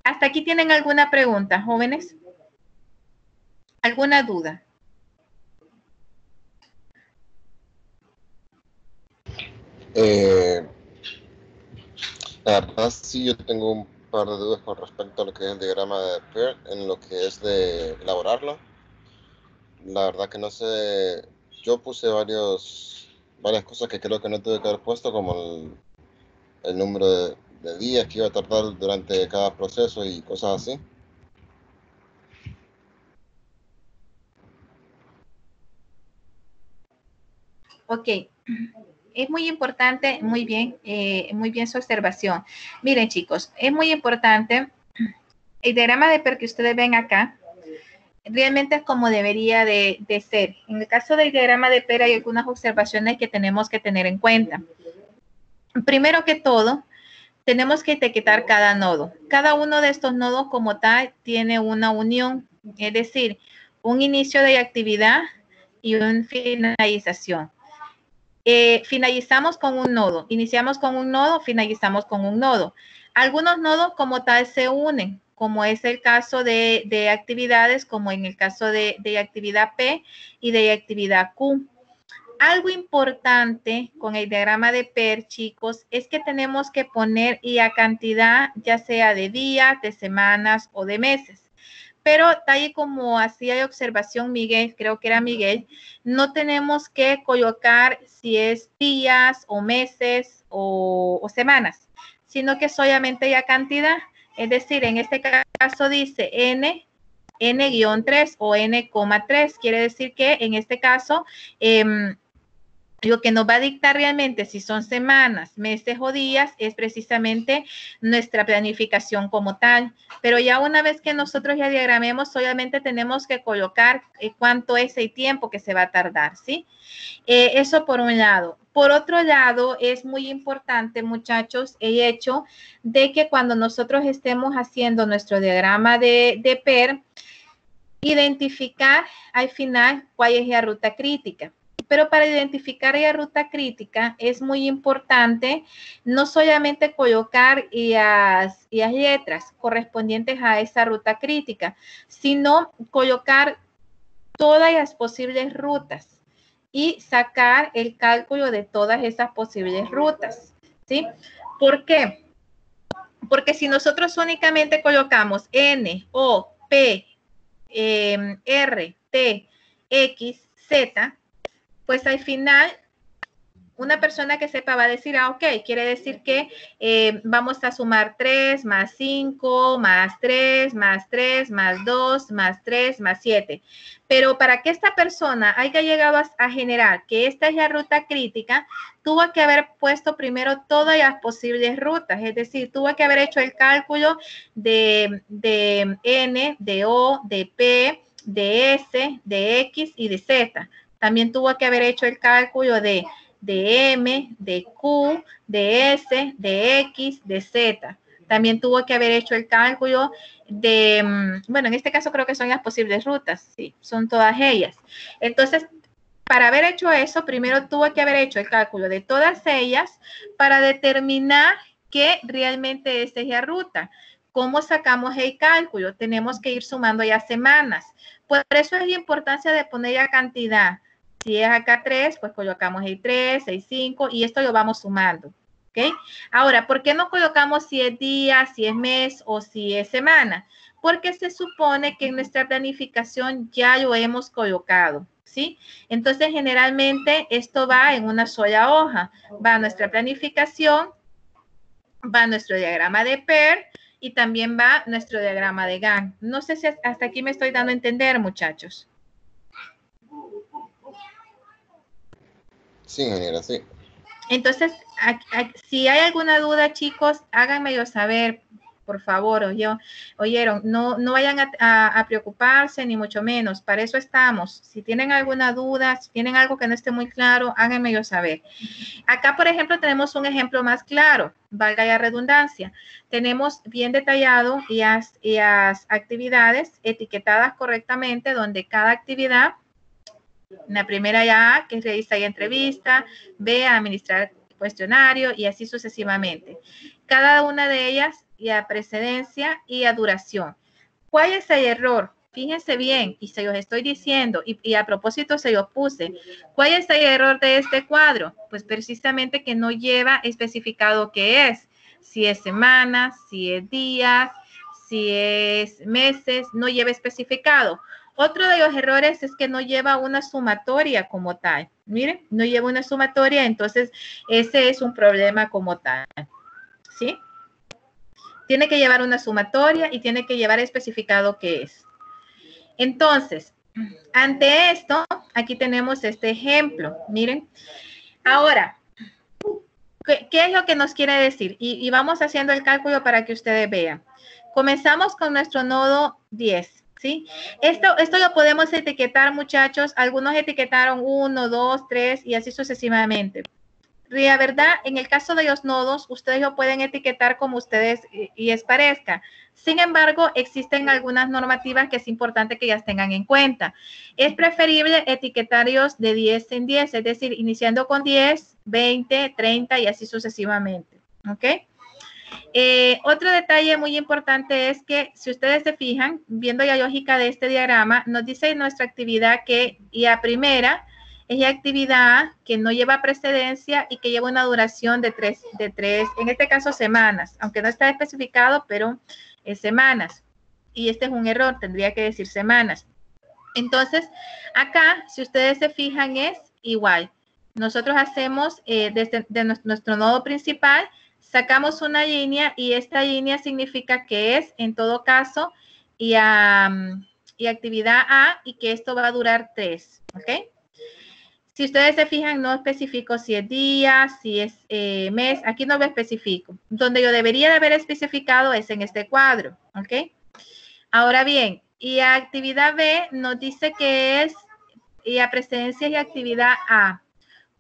¿Hasta aquí tienen alguna pregunta, jóvenes? ¿Alguna duda? La verdad sí yo tengo un par de dudas con respecto a lo que es el diagrama de PER, en lo que es de elaborarlo. La verdad que no sé, yo puse varias cosas que creo que no tuve que haber puesto, como el número de días que iba a tardar durante cada proceso y cosas así. Ok. Es muy importante, muy bien su observación. Miren, chicos, es muy importante el diagrama de PER que ustedes ven acá, realmente es como debería de ser. En el caso del diagrama de PER hay algunas observaciones que tenemos que tener en cuenta. Primero que todo, tenemos que etiquetar cada nodo. Cada uno de estos nodos como tal tiene una unión, es decir, un inicio de actividad y una finalización. Finalizamos con un nodo, iniciamos con un nodo, finalizamos con un nodo. Algunos nodos como tal se unen, como es el caso de actividades, como en el caso de actividad P y de actividad Q. Algo importante con el diagrama de PER, chicos, es que tenemos que poner la cantidad, ya sea de días, de semanas o de meses. Pero tal y como hacía de observación Miguel, creo que era Miguel, no tenemos que colocar si es días o meses o semanas, sino que solamente la cantidad. Es decir, en este caso dice N n-3 o n,3. Quiere decir que en este caso, lo que nos va a dictar realmente si son semanas, meses o días es precisamente nuestra planificación como tal. Pero ya una vez que nosotros ya diagramemos, solamente tenemos que colocar cuánto es el tiempo que se va a tardar, ¿sí? Eso por un lado. Por otro lado, es muy importante, muchachos, el hecho de que cuando nosotros estemos haciendo nuestro diagrama de PER, identificar al final cuál es la ruta crítica. Pero para identificar la ruta crítica es muy importante no solamente colocar las letras correspondientes a esa ruta crítica, sino colocar todas las posibles rutas y sacar el cálculo de todas esas posibles rutas, ¿sí? ¿Por qué? Porque si nosotros únicamente colocamos N, O, P, R, T, X, Z, pues al final una persona que sepa va a decir, ok, quiere decir que vamos a sumar 3 más 5 más 3 más 3 más 2 más 3 más 7. Pero para que esta persona haya llegado a generar que esta es la ruta crítica, tuvo que haber puesto primero todas las posibles rutas, es decir, tuvo que haber hecho el cálculo de N, de O, de P, de S, de X y de Z. También tuvo que haber hecho el cálculo de M, de Q, de S, de X, de Z. También tuvo que haber hecho el cálculo de, bueno, en este caso creo que son las posibles rutas, sí, son todas ellas. Entonces, para haber hecho eso, primero tuvo que haber hecho el cálculo de todas ellas para determinar que realmente esta es la ruta. ¿Cómo sacamos el cálculo? Tenemos que ir sumando ya semanas. Por eso es la importancia de poner la cantidad. Si es acá 3, pues colocamos el 3, el 5 y esto lo vamos sumando. ¿Ok? Ahora, ¿por qué no colocamos si es día, si es mes o si es semana? Porque se supone que en nuestra planificación ya lo hemos colocado. ¿Sí? Entonces, generalmente esto va en una sola hoja. Va nuestra planificación, va nuestro diagrama de PER y también va nuestro diagrama de Gantt. No sé si hasta aquí me estoy dando a entender, muchachos. Sí, ingeniera, sí. Entonces, si hay alguna duda, chicos, háganmelo saber, por favor. Oyeron, no vayan a preocuparse, ni mucho menos. Para eso estamos. Si tienen alguna duda, si tienen algo que no esté muy claro, háganmelo saber. Acá, por ejemplo, tenemos un ejemplo más claro, valga la redundancia. Tenemos bien detallado las actividades etiquetadas correctamente, donde cada actividad, la primera ya A, que es realizar entrevista, B, administrar cuestionario y así sucesivamente. Cada una de ellas y a precedencia y a duración. ¿Cuál es el error? Fíjense bien, y se los estoy diciendo, y a propósito se los puse. ¿Cuál es el error de este cuadro? Pues precisamente que no lleva especificado qué es. Si es semanas, si es días, si es meses, no lleva especificado. Otro de los errores es que no lleva una sumatoria como tal. Miren, no lleva una sumatoria, entonces ese es un problema como tal. ¿Sí? Tiene que llevar una sumatoria y tiene que llevar especificado qué es. Entonces, ante esto, aquí tenemos este ejemplo. Miren. Ahora, ¿qué es lo que nos quiere decir? Y vamos haciendo el cálculo para que ustedes vean. Comenzamos con nuestro nodo 10. ¿Sí? Esto lo podemos etiquetar, muchachos. Algunos etiquetaron 1, 2, 3 y así sucesivamente. La verdad, en el caso de los nodos, ustedes lo pueden etiquetar como ustedes les parezca. Sin embargo, existen algunas normativas que es importante que ellas tengan en cuenta. Es preferible etiquetarlos de 10 en 10, es decir, iniciando con 10, 20, 30 y así sucesivamente. ¿Ok? Otro detalle muy importante es que si ustedes se fijan, viendo la lógica de este diagrama, nos dice nuestra actividad que la primera es la actividad que no lleva precedencia y que lleva una duración de tres, en este caso semanas, aunque no está especificado, pero es semanas. Y este es un error, tendría que decir semanas. Entonces, acá, si ustedes se fijan, es igual. Nosotros hacemos desde nuestro nodo principal, sacamos una línea y esta línea significa que es, en todo caso, y actividad A y que esto va a durar 3, ¿ok? Si ustedes se fijan, no especifico si es día, si es mes, aquí no lo especifico. Donde yo debería de haber especificado es en este cuadro, ¿ok? Ahora bien, y actividad B nos dice que es y a precedencia y actividad A.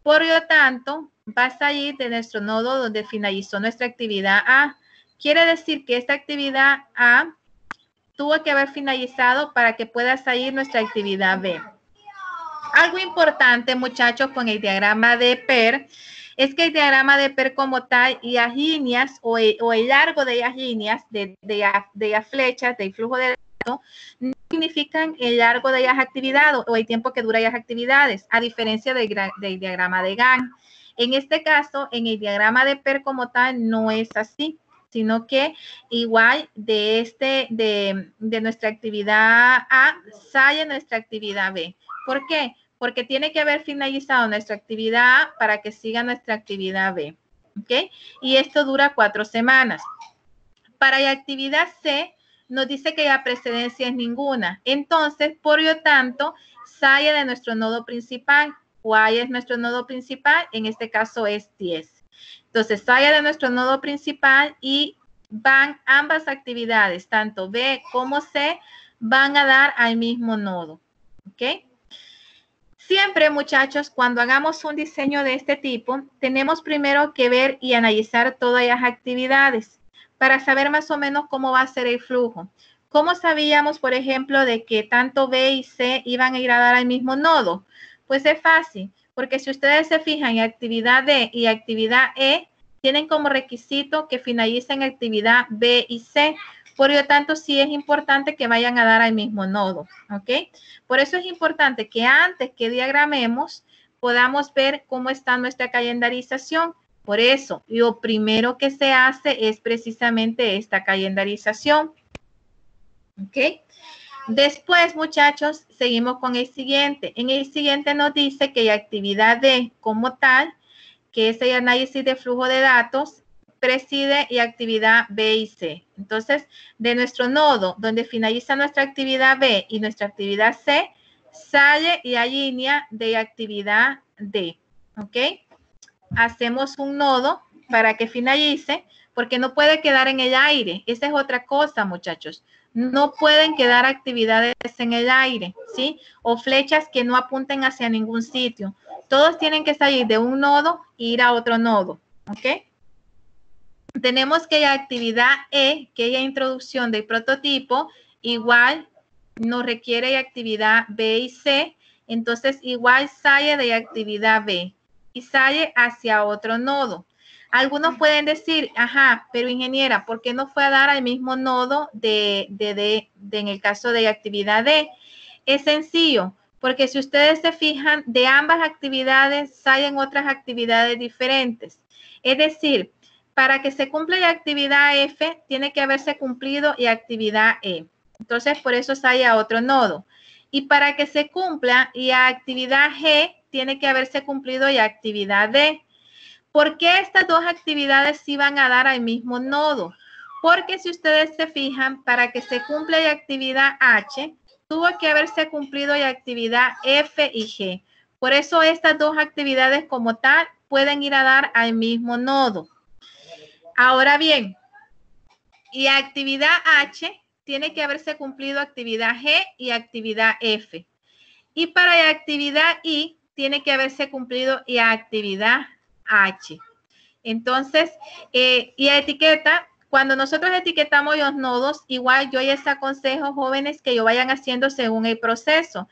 Por lo tanto, va a salir de nuestro nodo donde finalizó nuestra actividad A. Quiere decir que esta actividad A tuvo que haber finalizado para que pueda salir nuestra actividad B. Algo importante, muchachos, con el diagrama de PER es que el diagrama de PER como tal y las líneas o el largo de las líneas de las flechas del flujo de datos no significan el largo de las actividades o el tiempo que dura las actividades, a diferencia del diagrama de Gantt. En este caso, en el diagrama de PER como tal no es así, sino que igual de nuestra actividad A sale nuestra actividad B. ¿Por qué? Porque tiene que haber finalizado nuestra actividad A para que siga nuestra actividad B. ¿Ok? Y esto dura 4 semanas. Para la actividad C, nos dice que la precedencia es ninguna. Entonces, por lo tanto, sale de nuestro nodo principal. ¿Cuál es nuestro nodo principal? En este caso es 10. Entonces, sale de nuestro nodo principal y van ambas actividades, tanto B como C, van a dar al mismo nodo. ¿Ok? Siempre, muchachos, cuando hagamos un diseño de este tipo, tenemos primero que ver y analizar todas las actividades para saber más o menos cómo va a ser el flujo. ¿Cómo sabíamos, por ejemplo, de que tanto B y C iban a ir a dar al mismo nodo? Pues es fácil, porque si ustedes se fijan en actividad D y actividad E, tienen como requisito que finalicen actividad B y C. Por lo tanto, sí es importante que vayan a dar al mismo nodo, ¿ok? Por eso es importante que antes que diagramemos, podamos ver cómo está nuestra calendarización. Por eso, lo primero que se hace es precisamente esta calendarización, ¿ok? Después, muchachos, seguimos con el siguiente. En el siguiente nos dice que la actividad D como tal, que es el análisis de flujo de datos, preside y actividad B y C. Entonces, de nuestro nodo, donde finaliza nuestra actividad B y nuestra actividad C, sale la línea de actividad D. ¿Ok? Hacemos un nodo para que finalice, porque no puede quedar en el aire. Esa es otra cosa, muchachos. No pueden quedar actividades en el aire, ¿sí? O flechas que no apunten hacia ningún sitio. Todos tienen que salir de un nodo e ir a otro nodo, ¿ok? Tenemos que la actividad E, que es la introducción del prototipo, igual nos requiere la actividad B y C, entonces igual sale de la actividad B y sale hacia otro nodo. Algunos pueden decir, ajá, pero ingeniera, ¿por qué no fue a dar al mismo nodo en el caso de la actividad D? Es sencillo, porque si ustedes se fijan, de ambas actividades salen otras actividades diferentes. Es decir, para que se cumpla la actividad F, tiene que haberse cumplido la actividad E. Entonces, por eso sale a otro nodo. Y para que se cumpla la actividad G, tiene que haberse cumplido la actividad D. ¿Por qué estas dos actividades sí van a dar al mismo nodo? Porque si ustedes se fijan, para que se cumpla la actividad H, tuvo que haberse cumplido la actividad F y G. Por eso estas dos actividades como tal pueden ir a dar al mismo nodo. Ahora bien, y actividad H tiene que haberse cumplido actividad G y actividad F. Y para la actividad I tiene que haberse cumplido la actividad H. Entonces, y la etiqueta, cuando nosotros etiquetamos los nodos, igual yo les aconsejo, jóvenes, que lo vayan haciendo según el proceso.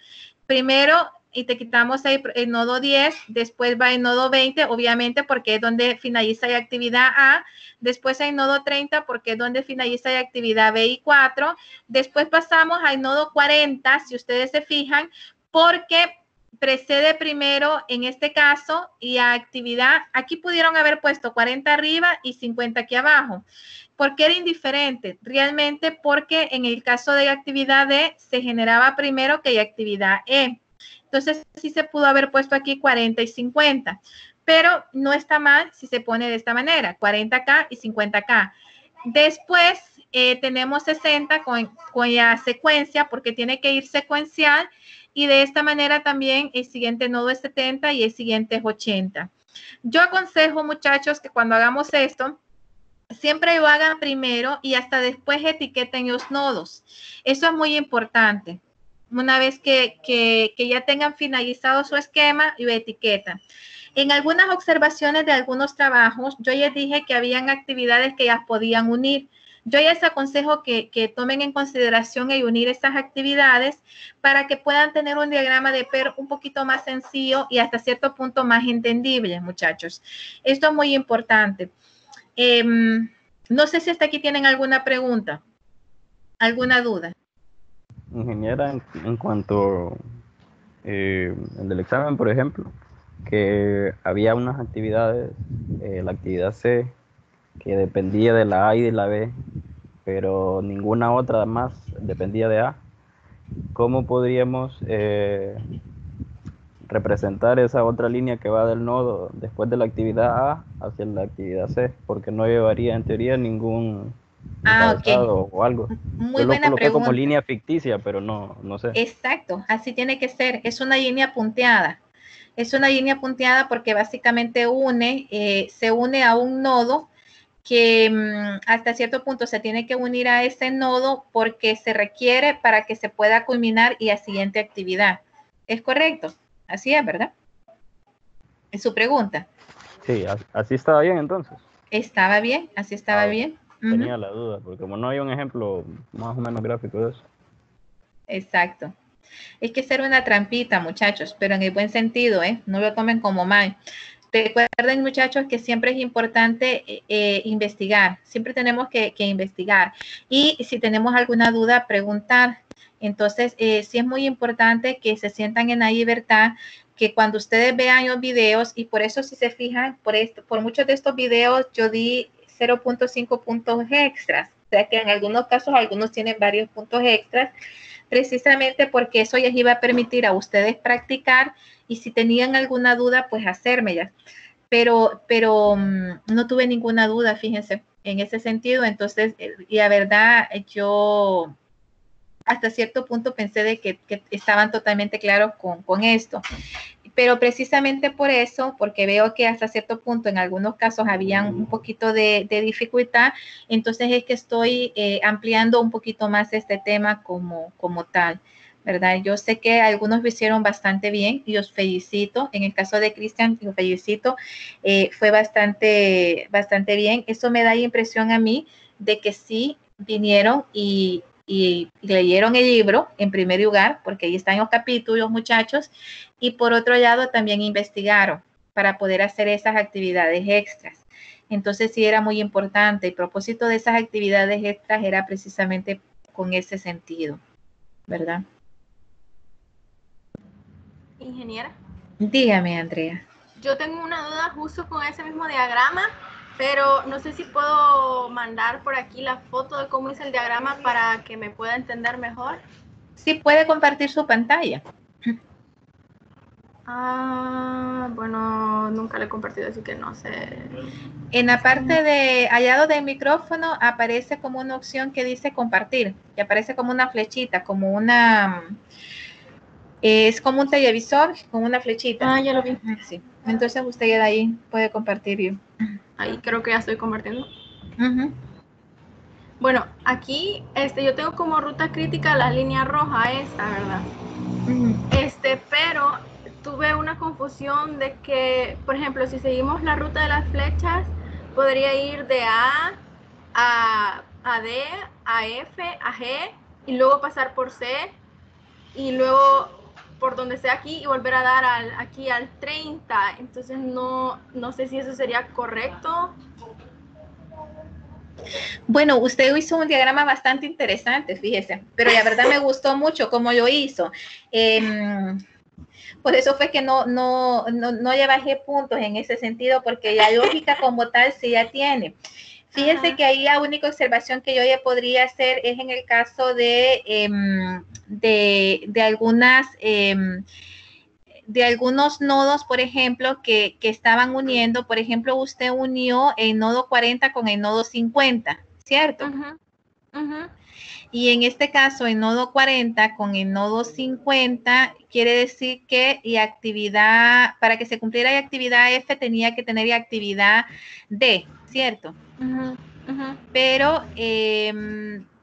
Primero, etiquetamos el nodo 10, después va el nodo 20, obviamente porque es donde finaliza la actividad A, después el nodo 30 porque es donde finaliza la actividad B y 4, después pasamos al nodo 40, si ustedes se fijan, porque precede primero en este caso y la actividad, aquí pudieron haber puesto 40 arriba y 50 aquí abajo. ¿Por qué era indiferente? Realmente porque en el caso de la actividad D se generaba primero que la actividad E. Entonces sí se pudo haber puesto aquí 40 y 50, pero no está mal si se pone de esta manera, 40 acá y 50 acá. Después, tenemos 60 con la secuencia, porque tiene que ir secuencial, y de esta manera también el siguiente nodo es 70 y el siguiente es 80. Yo aconsejo, muchachos, que cuando hagamos esto, siempre lo hagan primero y hasta después etiqueten los nodos. Eso es muy importante. Una vez que ya tengan finalizado su esquema, lo etiquetan. En algunas observaciones de algunos trabajos, yo les dije que habían actividades que las podían unir. Yo les aconsejo que tomen en consideración el unir estas actividades para que puedan tener un diagrama de PER un poquito más sencillo y hasta cierto punto más entendible, muchachos. Esto es muy importante. No sé si hasta aquí tienen alguna pregunta, alguna duda. Ingeniera, en cuanto el del examen, por ejemplo, que había unas actividades, la actividad C, que dependía de la A y de la B, pero ninguna otra más dependía de A. ¿Cómo podríamos representar esa otra línea que va del nodo después de la actividad A hacia la actividad C? Porque no llevaría en teoría ningún encabezado o algo. Muy Yo lo buena coloqué pregunta. como línea ficticia, pero no sé. Exacto, así tiene que ser. Es una línea punteada. Es una línea punteada porque básicamente se une a un nodo que hasta cierto punto se tiene que unir a ese nodo porque se requiere para que se pueda culminar y la siguiente actividad. ¿Es correcto? Así es, ¿verdad? Es su pregunta. Sí, así estaba bien entonces. Estaba bien, así estaba bien. Tenía la duda, porque como no hay un ejemplo más o menos gráfico de eso. Exacto. Es que ser una trampita, muchachos, pero en el buen sentido, no lo tomen como mal. Recuerden, muchachos, que siempre es importante investigar. Siempre tenemos que investigar. Y si tenemos alguna duda, preguntar. Entonces, sí es muy importante que se sientan en la libertad, que cuando ustedes vean los videos, y por eso si se fijan, por muchos de estos videos yo di 0.5 puntos extras. O sea que en algunos casos, algunos tienen varios puntos extras, precisamente porque eso les iba a permitir a ustedes practicar y si tenían alguna duda, pues hacérmela. Pero no tuve ninguna duda, fíjense, en ese sentido. Entonces, y la verdad, yo hasta cierto punto pensé de que estaban totalmente claros con esto. Pero precisamente por eso, porque veo que hasta cierto punto en algunos casos habían un poquito de dificultad, entonces es que estoy ampliando un poquito más este tema como tal, ¿verdad? Yo sé que algunos lo hicieron bastante bien y os felicito. En el caso de Cristian, lo felicito, fue bastante bien. Eso me da la impresión a mí de que sí vinieron y leyeron el libro en primer lugar, porque ahí están los capítulos, muchachos, y por otro lado también investigaron para poder hacer esas actividades extras. Entonces sí era muy importante. El propósito de esas actividades extras era precisamente con ese sentido, ¿verdad? Ingeniera. Dígame, Andrea. Yo tengo una duda justo con ese mismo diagrama, pero no sé si puedo mandar por aquí la foto de cómo es el diagrama para que me pueda entender mejor. Sí, puede compartir su pantalla. Bueno, nunca le he compartido, así que no sé. En la parte de al lado del micrófono aparece como una opción que dice compartir, que aparece como una flechita, como una... Es como un televisor con una flechita. Ya lo vi. Sí. Entonces usted de ahí puede compartir. Ahí creo que ya estoy compartiendo. Uh-huh. Bueno, aquí yo tengo como ruta crítica la línea roja esta, ¿verdad? Uh-huh. Pero tuve una confusión de que, por ejemplo, si seguimos la ruta de las flechas, podría ir de A a D, a F, a G, y luego pasar por C, y luego por donde sea aquí, y volver a dar aquí al 30. Entonces no sé si eso sería correcto. Bueno, usted hizo un diagrama bastante interesante, fíjese, pero la verdad me gustó mucho cómo lo hizo. Por eso fue que no le bajé puntos en ese sentido, porque la lógica como tal sí ya tiene. Fíjense que ahí la única observación que yo ya podría hacer es en el caso de algunos nodos, por ejemplo, que estaban uniendo. Por ejemplo, usted unió el nodo 40 con el nodo 50, ¿cierto? Ujú. Y en este caso, el nodo 40 con el nodo 50, quiere decir que y actividad, para que se cumpliera y actividad F tenía que tener y actividad D, ¿cierto? Ujú, ujú. Pero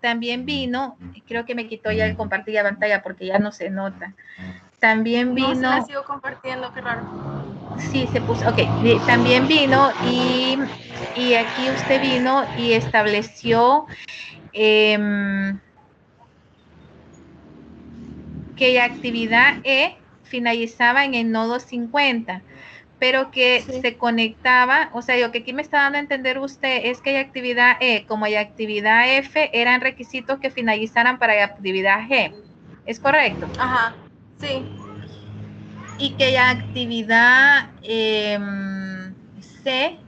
también vino, creo que me quitó ya el compartir la pantalla porque ya no se nota. También No, sí la vino, sigo compartiendo, qué raro. sí, se puso, ok, también vino y aquí usted vino y estableció que la actividad E finalizaba en el nodo 50, pero que Sí. se conectaba, o sea, lo que aquí me está dando a entender usted es que la actividad E como la actividad F eran requisitos que finalizaran para la actividad G. ¿Es correcto? Ajá, sí. Y que la actividad C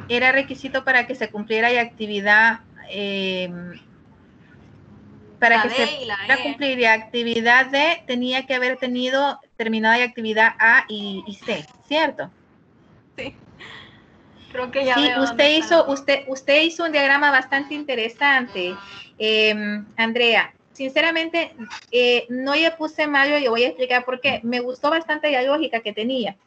era requisito para que se cumpliera la actividad para La que D se y la pudiera E. cumplir la actividad D, tenía que haber tenido terminada la actividad A y C, ¿cierto? Sí. Creo que ya Sí, veo dónde está. usted hizo un diagrama bastante interesante, Andrea. Sinceramente, no le puse mal, yo voy a explicar por qué. Me gustó bastante la lógica que tenía.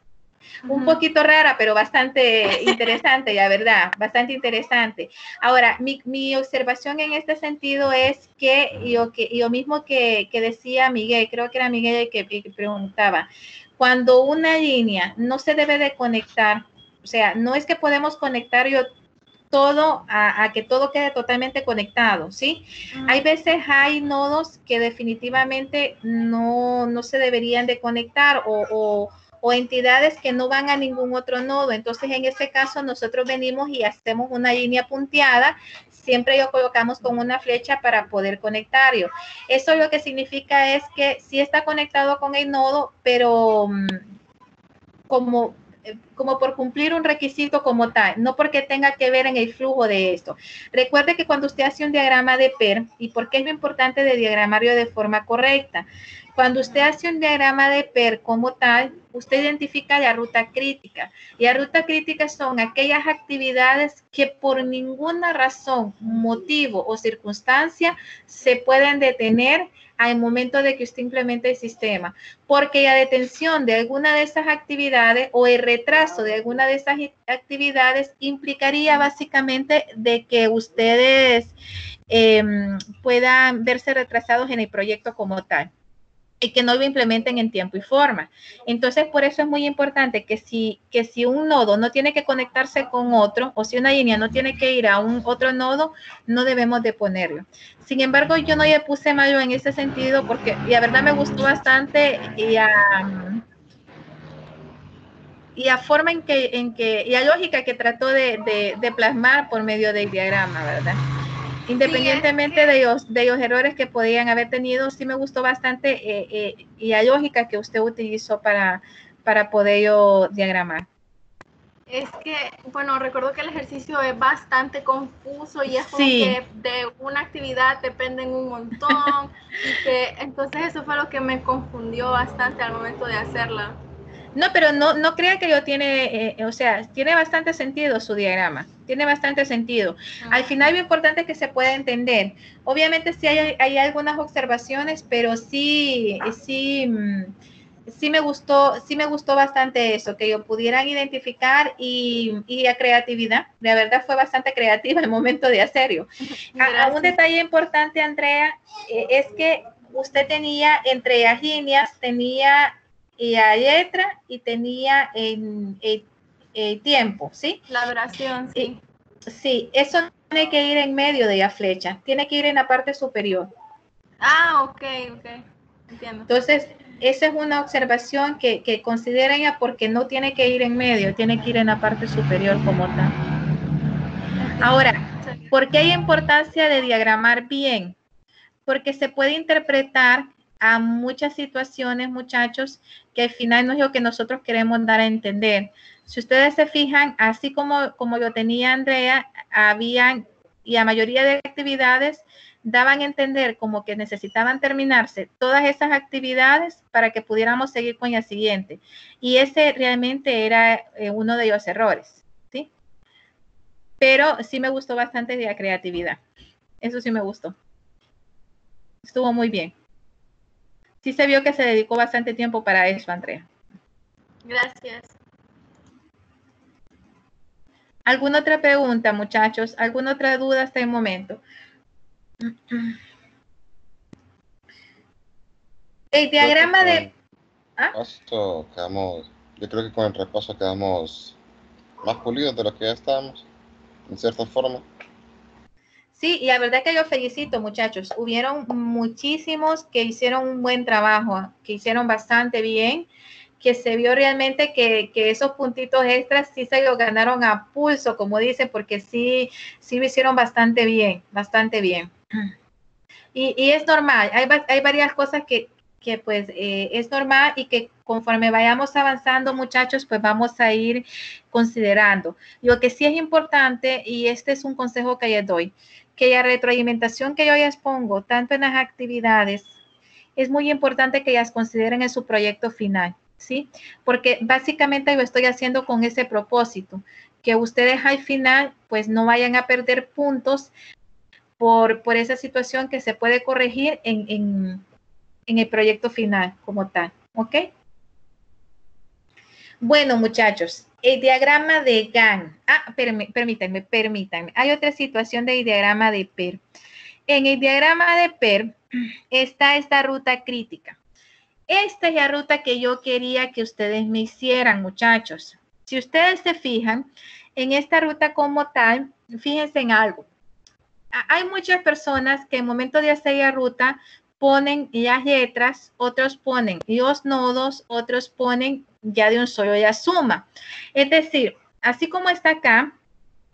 Un poquito rara, pero bastante interesante, la verdad, bastante interesante. Ahora, mi observación en este sentido es que yo mismo que decía Miguel, creo que era Miguel el que preguntaba, cuando una línea no se debe de conectar, o sea, no es que podemos conectar yo todo a que todo quede totalmente conectado, ¿sí? Hay veces hay nodos que definitivamente no se deberían de conectar o entidades que no van a ningún otro nodo. Entonces, en ese caso, nosotros venimos y hacemos una línea punteada, siempre lo colocamos con una flecha para poder conectarlo. Eso lo que significa es que sí está conectado con el nodo, pero como por cumplir un requisito como tal, no porque tenga que ver en el flujo de esto. Recuerde que cuando usted hace un diagrama de PER, y por qué es lo importante de diagramarlo de forma correcta, cuando usted hace un diagrama de PER como tal, usted identifica la ruta crítica. Y la ruta crítica son aquellas actividades que por ninguna razón, motivo o circunstancia se pueden detener al momento de que usted implemente el sistema, porque la detención de alguna de esas actividades o el retraso de alguna de esas actividades implicaría básicamente de que ustedes puedan verse retrasados en el proyecto como tal y que no lo implementen en tiempo y forma. Entonces, por eso es muy importante que si un nodo no tiene que conectarse con otro, o si una línea no tiene que ir a un otro nodo, no debemos de ponerlo. Sin embargo, yo no le puse malo en ese sentido porque la verdad me gustó bastante y la forma y la lógica que trató de plasmar por medio del diagrama, ¿verdad? Independientemente de los errores que podían haber tenido, sí me gustó bastante y la lógica que usted utilizó para poderlo diagramar. Es que, bueno, recuerdo que el ejercicio es bastante confuso y es como Sí. que de una actividad dependen un montón y que entonces eso fue lo que me confundió bastante al momento de hacerla. No, pero no crea que yo tiene, o sea, tiene bastante sentido su diagrama, tiene bastante sentido. Al final lo importante es que se pueda entender. Obviamente sí hay algunas observaciones, pero sí me gustó bastante eso, que yo pudieran identificar y la creatividad, de verdad fue bastante creativa el momento de hacerlo. Un detalle importante, Andrea, es que usted tenía entre las líneas, tenía la letra y tenía el tiempo, ¿sí? La duración, sí. Sí, eso no tiene que ir en medio de la flecha, tiene que ir en la parte superior. Ah, ok, entiendo. Entonces, esa es una observación que consideren porque no tiene que ir en medio, tiene que ir en la parte superior como tal. Ahora, ¿por qué hay importancia de diagramar bien? Porque se puede interpretar a muchas situaciones, muchachos, que al final no es lo que nosotros queremos dar a entender. Si ustedes se fijan, así como yo tenía Andrea, habían, y la mayoría de actividades daban a entender como que necesitaban terminarse todas esas actividades para que pudiéramos seguir con la siguiente. Y ese realmente era uno de los errores, ¿sí? Pero sí me gustó bastante de la creatividad. Eso sí me gustó. Estuvo muy bien. Sí se vio que se dedicó bastante tiempo para eso, Andrea. Gracias. ¿Alguna otra pregunta, muchachos? ¿Alguna otra duda hasta el momento? El diagrama de... ¿Ah? Yo creo que con el repaso quedamos más pulidos de lo que ya estábamos, en cierta forma. Sí, y la verdad que yo felicito, muchachos. Hubieron muchísimos que hicieron un buen trabajo, que hicieron bastante bien, que se vio realmente que esos puntitos extras sí se los ganaron a pulso, como dicen, porque sí lo hicieron bastante bien, bastante bien. Y es normal, hay varias cosas que pues es normal y que conforme vayamos avanzando, muchachos, pues vamos a ir considerando. Lo que sí es importante, y este es un consejo que les doy, que la retroalimentación que yo les pongo, tanto en las actividades, es muy importante que ellas consideren en su proyecto final, ¿sí? Porque básicamente lo estoy haciendo con ese propósito, que ustedes al final, pues no vayan a perder puntos por esa situación que se puede corregir en el proyecto final como tal, ¿ok? Bueno, muchachos, el diagrama de Gann. Permítanme. Hay otra situación del diagrama de PER. En el diagrama de PER está esta ruta crítica. Esta es la ruta que yo quería que ustedes me hicieran, muchachos. Si ustedes se fijan, en esta ruta como tal, fíjense en algo. Hay muchas personas que en el momento de hacer la ruta ponen las letras, otros ponen los nodos, otros ponen ya de un solo la suma. Es decir, así como está acá,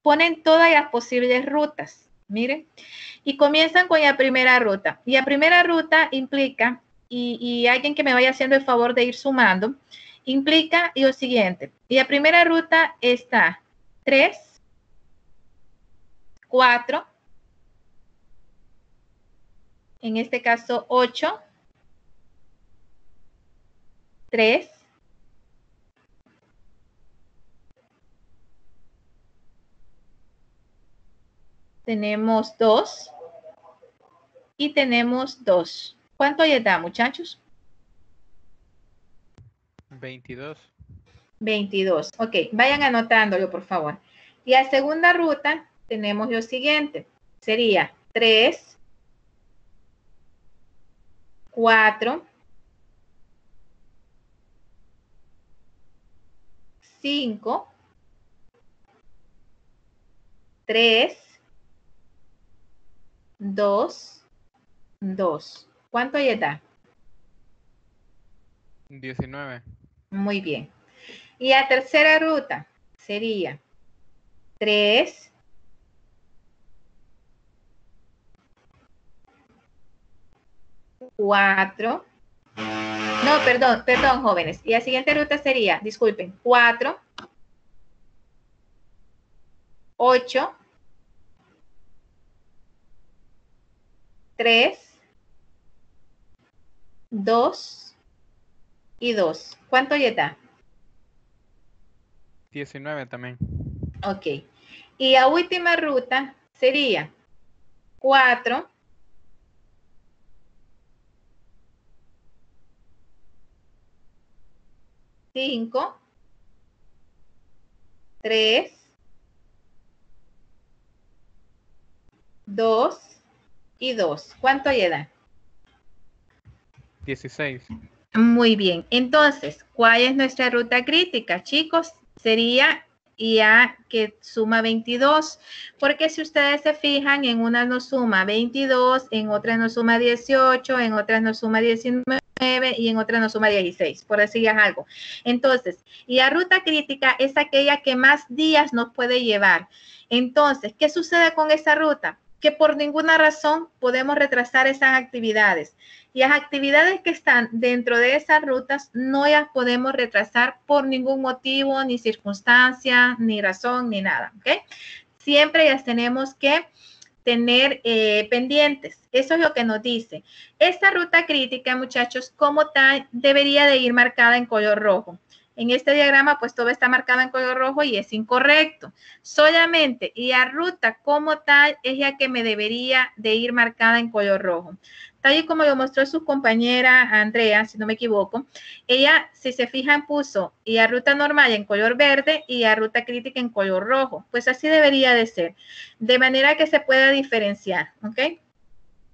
ponen todas las posibles rutas. Miren, y comienzan con la primera ruta. Y la primera ruta implica, y alguien que me vaya haciendo el favor de ir sumando, implica lo siguiente. Y la primera ruta está 3, 4, en este caso 8, 3, 2 y tenemos 2. ¿Cuánto les da, muchachos? 22. 22. Ok, vayan anotándolo, por favor. Y la segunda ruta tenemos lo siguiente. Sería 3, 4, 5, 3, 2, 2. ¿Cuánto les da? 19. Muy bien. Y la tercera ruta sería 3, 4. No, perdón, jóvenes. Y la siguiente ruta sería, disculpen, 4, 8, 3, 2 y 2. ¿Cuánto le da? 19 también. Ok. Y la última ruta sería 4, 5, 3, 2 y 2. ¿Cuánto le da? 16. Muy bien. Entonces, ¿cuál es nuestra ruta crítica, chicos? Sería ya que suma 22, porque si ustedes se fijan, en una nos suma 22, en otra nos suma 18, en otras nos suma 19 y en otra nos suma 16, por decirles algo. Entonces, y la ruta crítica es aquella que más días nos puede llevar. Entonces, ¿qué sucede con esa ruta? Que por ninguna razón podemos retrasar esas actividades. Y las actividades que están dentro de esas rutas no las podemos retrasar por ningún motivo, ni circunstancia, ni razón, ni nada. ¿Ok? Siempre las tenemos que tener pendientes. Eso es lo que nos dice. Esta ruta crítica, muchachos, como tal, debería de ir marcada en color rojo. En este diagrama, pues todo está marcado en color rojo y es incorrecto. Solamente la ruta como tal es la que me debería de ir marcada en color rojo. Tal y como lo mostró su compañera Andrea, si no me equivoco, ella, si se fijan, puso la ruta normal en color verde y la ruta crítica en color rojo. Pues así debería de ser, de manera que se pueda diferenciar, ¿ok?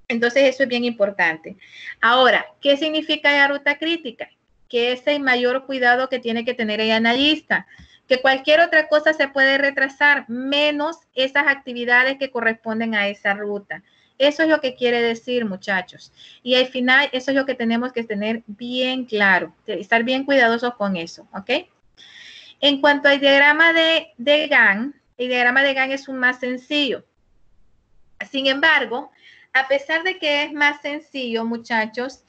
Entonces eso es bien importante. Ahora, ¿qué significa la ruta crítica? Que es el mayor cuidado que tiene que tener el analista, que cualquier otra cosa se puede retrasar, menos esas actividades que corresponden a esa ruta. Eso es lo que quiere decir, muchachos. Y al final, eso es lo que tenemos que tener bien claro, estar bien cuidadosos con eso, ¿ok? En cuanto al diagrama de Gantt, el diagrama de Gantt es un más sencillo. Sin embargo, a pesar de que es más sencillo, muchachos,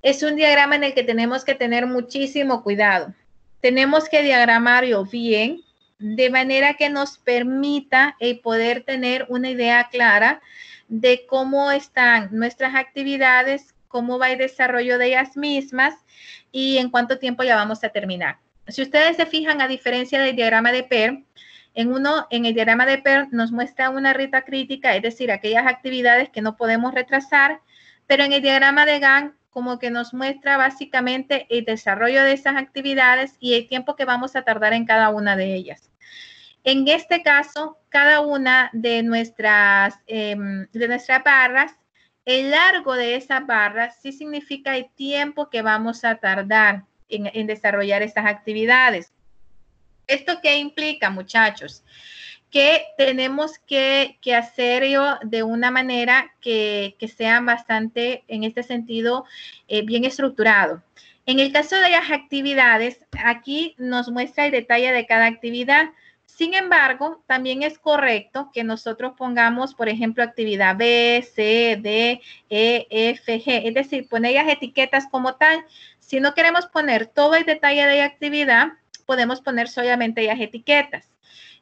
es un diagrama en el que tenemos que tener muchísimo cuidado. Tenemos que diagramarlo bien, de manera que nos permita el poder tener una idea clara de cómo están nuestras actividades, cómo va el desarrollo de ellas mismas y en cuánto tiempo ya vamos a terminar. Si ustedes se fijan, a diferencia del diagrama de Pear, en el diagrama de Pear nos muestra una ruta crítica, es decir, aquellas actividades que no podemos retrasar, pero en el diagrama de Gantt como que nos muestra básicamente el desarrollo de esas actividades y el tiempo que vamos a tardar en cada una de ellas. En este caso, cada una de nuestras barras, el largo de esas barras sí significa el tiempo que vamos a tardar en desarrollar estas actividades. ¿Esto qué implica, muchachos? Que tenemos que hacerlo de una manera que sea bastante, en este sentido, bien estructurado. En el caso de las actividades, aquí nos muestra el detalle de cada actividad. Sin embargo, también es correcto que nosotros pongamos, por ejemplo, actividad B, C, D, E, F, G, es decir, poner las etiquetas como tal. Si no queremos poner todo el detalle de la actividad, podemos poner solamente las etiquetas.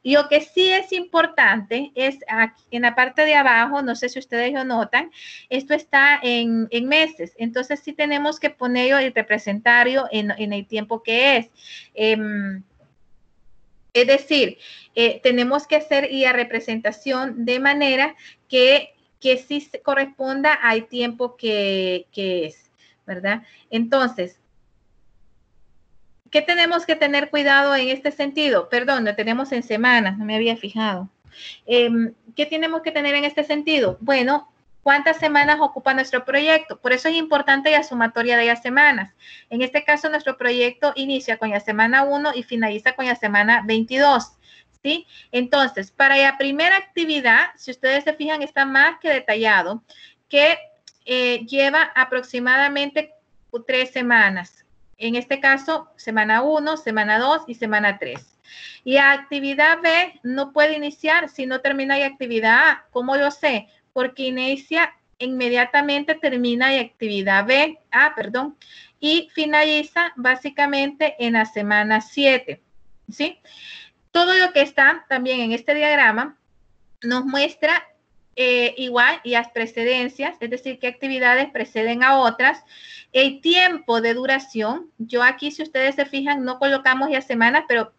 Y lo que sí es importante es aquí, en la parte de abajo, no sé si ustedes lo notan, esto está en meses. Entonces sí tenemos que ponerlo y representarlo en el tiempo que es. Es decir, tenemos que hacer la representación de manera que sí corresponda al tiempo que es, ¿verdad? Entonces, ¿qué tenemos que tener cuidado en este sentido? Perdón, lo tenemos en semanas, no me había fijado. ¿Qué tenemos que tener en este sentido? Bueno, ¿cuántas semanas ocupa nuestro proyecto? Por eso es importante la sumatoria de las semanas. En este caso, nuestro proyecto inicia con la semana 1 y finaliza con la semana 22. ¿Sí? Entonces, para la primera actividad, si ustedes se fijan, está más que detallado, que lleva aproximadamente 3 semanas. En este caso, semana 1, semana 2 y semana 3. Y la actividad B no puede iniciar si no termina la actividad A. ¿Cómo lo sé? Porque inicia inmediatamente, termina la actividad B, y finaliza básicamente en la semana 7. ¿Sí? Todo lo que está también en este diagrama nos muestra igual y las precedencias, es decir, qué actividades preceden a otras. El tiempo de duración, yo aquí, si ustedes se fijan, no colocamos las semanas, pero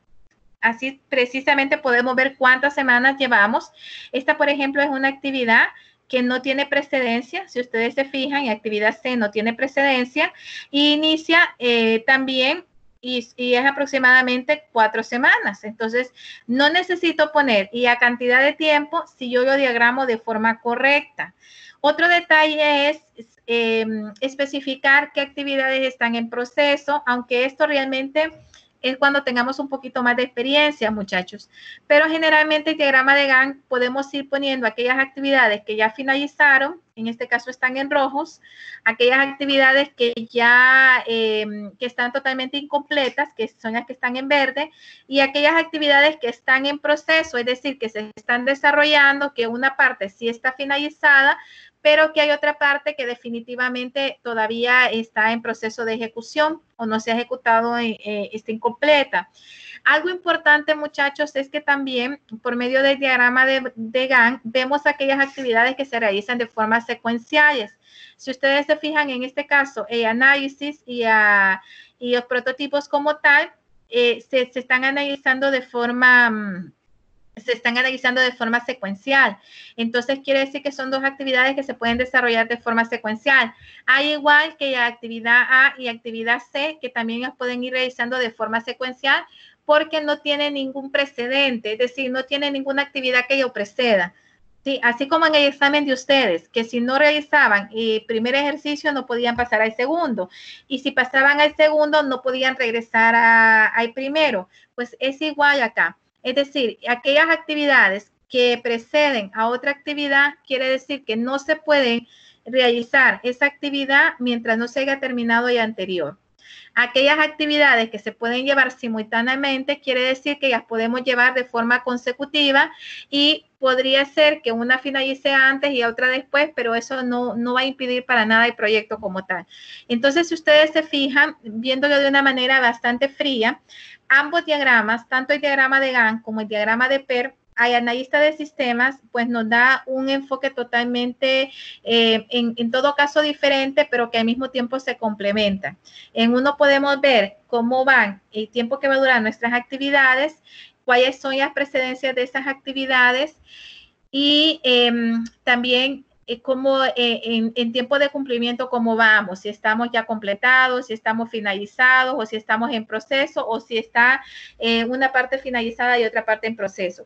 así precisamente podemos ver cuántas semanas llevamos. Esta, por ejemplo, es una actividad que no tiene precedencia. Si ustedes se fijan, la actividad C no tiene precedencia y inicia también y es aproximadamente 4 semanas. Entonces, no necesito poner y la cantidad de tiempo si yo lo diagramo de forma correcta. Otro detalle es especificar qué actividades están en proceso, aunque esto realmente es cuando tengamos un poquito más de experiencia, muchachos. Pero generalmente el diagrama de Gantt podemos ir poniendo aquellas actividades que ya finalizaron, en este caso están en rojos, aquellas actividades que ya que están totalmente incompletas, que son las que están en verde, y aquellas actividades que están en proceso, es decir, que se están desarrollando, que una parte sí está finalizada, pero que hay otra parte que definitivamente todavía está en proceso de ejecución o no se ha ejecutado, está incompleta. Algo importante, muchachos, es que también por medio del diagrama de Gantt vemos aquellas actividades que se realizan de forma secuenciales. Si ustedes se fijan en este caso, el análisis y los prototipos como tal, se están analizando de forma secuencial. Entonces quiere decir que son dos actividades que se pueden desarrollar de forma secuencial. Al igual que la actividad A y actividad C, que también las pueden ir realizando de forma secuencial porque no tiene ningún precedente, es decir, no tiene ninguna actividad que lo preceda. Sí, así como en el examen de ustedes, que si no realizaban el primer ejercicio no podían pasar al segundo, y si pasaban al segundo no podían regresar al primero. Pues es igual acá. Es decir, aquellas actividades que preceden a otra actividad, quiere decir que no se pueden realizar esa actividad mientras no se haya terminado la anterior. Aquellas actividades que se pueden llevar simultáneamente, quiere decir que las podemos llevar de forma consecutiva y podría ser que una finalice antes y otra después, pero eso no va a impedir para nada el proyecto como tal. Entonces, si ustedes se fijan, viéndolo de una manera bastante fría, ambos diagramas, tanto el diagrama de Gantt como el diagrama de Pear, al analista de sistemas, pues nos da un enfoque totalmente, en todo caso diferente, pero que al mismo tiempo se complementan. En uno podemos ver cómo van el tiempo que va a durar nuestras actividades, cuáles son las precedencias de esas actividades y también cómo en tiempo de cumplimiento cómo vamos, si estamos ya completados, si estamos finalizados o si estamos en proceso o si está una parte finalizada y otra parte en proceso.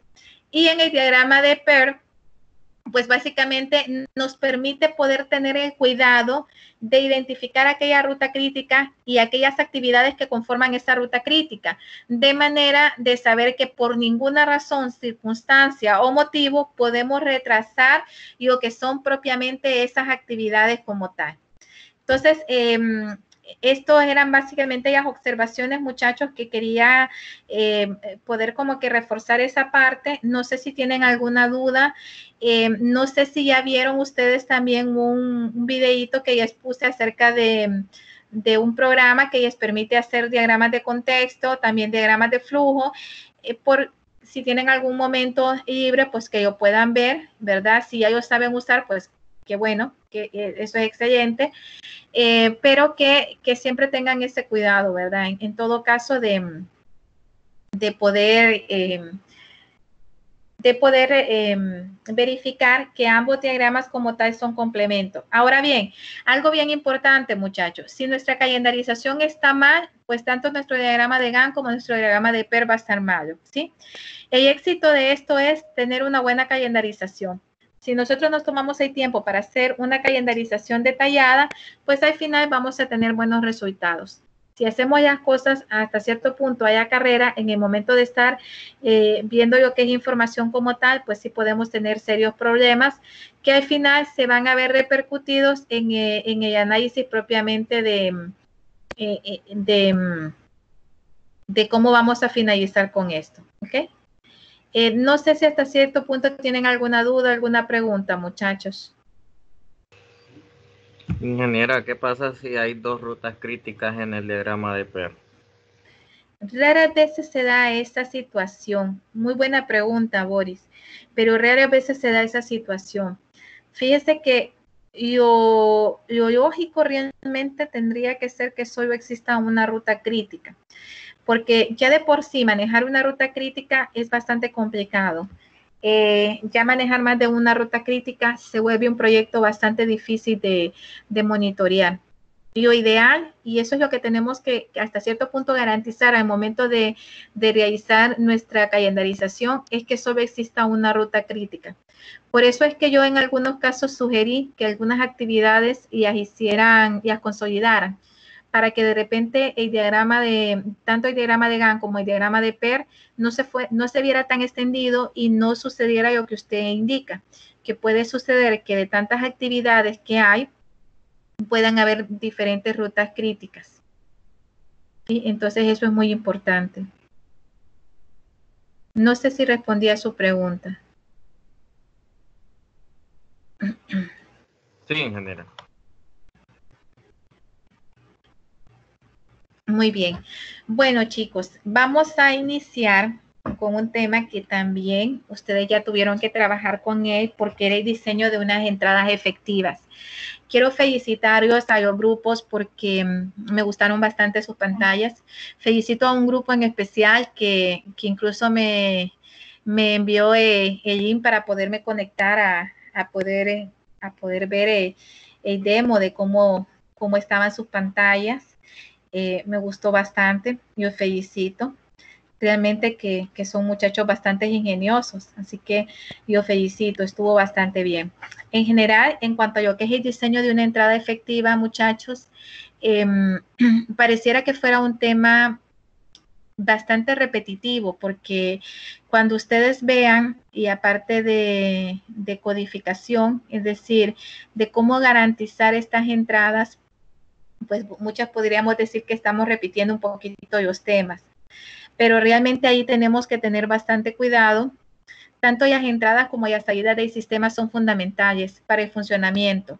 Y en el diagrama de Pear, pues básicamente nos permite poder tener el cuidado de identificar aquella ruta crítica y aquellas actividades que conforman esa ruta crítica, de manera de saber que por ninguna razón, circunstancia o motivo podemos retrasar lo que son propiamente esas actividades como tal. Entonces, estos eran básicamente las observaciones, muchachos, que quería poder como que reforzar esa parte. No sé si tienen alguna duda. No sé si ya vieron ustedes también un videíto que les puse acerca de un programa que les permite hacer diagramas de contexto, también diagramas de flujo. Si tienen algún momento libre, pues que lo puedan ver, ¿verdad? Si ya lo saben usar, pues qué bueno, que eso es excelente. Pero que siempre tengan ese cuidado, ¿verdad? En todo caso de poder verificar que ambos diagramas como tal son complementos. Ahora bien, algo bien importante, muchachos, si nuestra calendarización está mal, pues tanto nuestro diagrama de Gantt como nuestro diagrama de Pear va a estar mal, ¿sí? El éxito de esto es tener una buena calendarización. Si nosotros nos tomamos el tiempo para hacer una calendarización detallada, pues al final vamos a tener buenos resultados. Si hacemos las cosas hasta cierto punto a la carrera, en el momento de estar viendo lo que es información como tal, pues sí podemos tener serios problemas que al final se van a ver repercutidos en el análisis propiamente de cómo vamos a finalizar con esto. ¿Ok? No sé si hasta cierto punto tienen alguna duda, alguna pregunta, muchachos. Ingeniera, ¿qué pasa si hay dos rutas críticas en el diagrama de Pear? Raras veces se da esta situación. Muy buena pregunta, Boris. Pero raras veces se da esa situación. Fíjese que lo lógico realmente tendría que ser que solo exista una ruta crítica. Porque ya de por sí manejar una ruta crítica es bastante complicado. Ya manejar más de una ruta crítica se vuelve un proyecto bastante difícil de monitorear. Lo ideal, y eso es lo que tenemos que hasta cierto punto garantizar al momento de realizar nuestra calendarización, es que solo exista una ruta crítica. Por eso es que yo en algunos casos sugerí que algunas actividades las consolidaran, para que de repente tanto el diagrama de Gantt como el diagrama de Pear no se viera tan extendido y no sucediera lo que usted indica, que puede suceder que de tantas actividades que hay, puedan haber diferentes rutas críticas. ¿Sí? Entonces eso es muy importante. No sé si respondí a su pregunta. Sí, ingeniera. Muy bien. Bueno, chicos, vamos a iniciar con un tema que también ustedes ya tuvieron que trabajar con él porque era el diseño de unas entradas efectivas. Quiero felicitarlos a los grupos porque me gustaron bastante sus pantallas. Felicito a un grupo en especial que incluso me envió el link para poderme conectar a poder ver el demo de cómo estaban sus pantallas. Me gustó bastante, yo felicito. Realmente que son muchachos bastante ingeniosos, así que yo felicito, estuvo bastante bien. En general, en cuanto a lo que es el diseño de una entrada efectiva, muchachos, pareciera que fuera un tema bastante repetitivo, porque cuando ustedes vean, y aparte de codificación, es decir, de cómo garantizar estas entradas, pues muchas podríamos decir que estamos repitiendo un poquito los temas. Pero realmente ahí tenemos que tener bastante cuidado. Tanto las entradas como las salidas del sistema son fundamentales para el funcionamiento.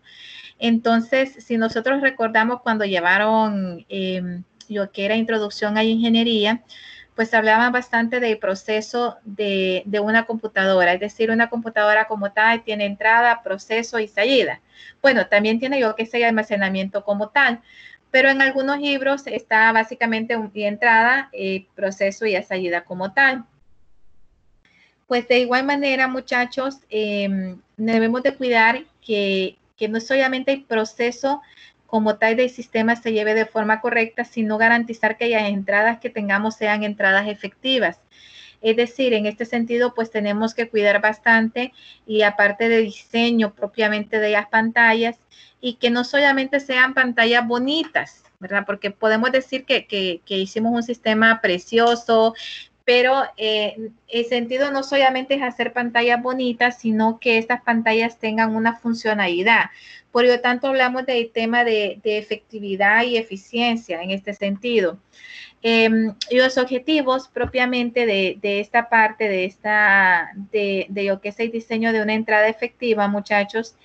Entonces, si nosotros recordamos cuando llevaron lo que era introducción a la ingeniería, pues hablaban bastante del proceso de una computadora, es decir, una computadora como tal tiene entrada, proceso y salida. Bueno, también tiene lo que es el almacenamiento como tal, pero en algunos libros está básicamente entrada, proceso y salida como tal. Pues de igual manera, muchachos, debemos de cuidar que no solamente el proceso como tal del sistema se lleve de forma correcta, sino garantizar que las entradas que tengamos sean entradas efectivas. Es decir, en este sentido, pues tenemos que cuidar bastante y aparte de diseño propiamente de las pantallas, y que no solamente sean pantallas bonitas, ¿verdad? Porque podemos decir que hicimos un sistema precioso, pero el sentido no solamente es hacer pantallas bonitas, sino que estas pantallas tengan una funcionalidad. Por lo tanto, hablamos del tema de efectividad y eficiencia en este sentido. Los objetivos propiamente de esta parte, de lo que es el diseño de una entrada efectiva, muchachos,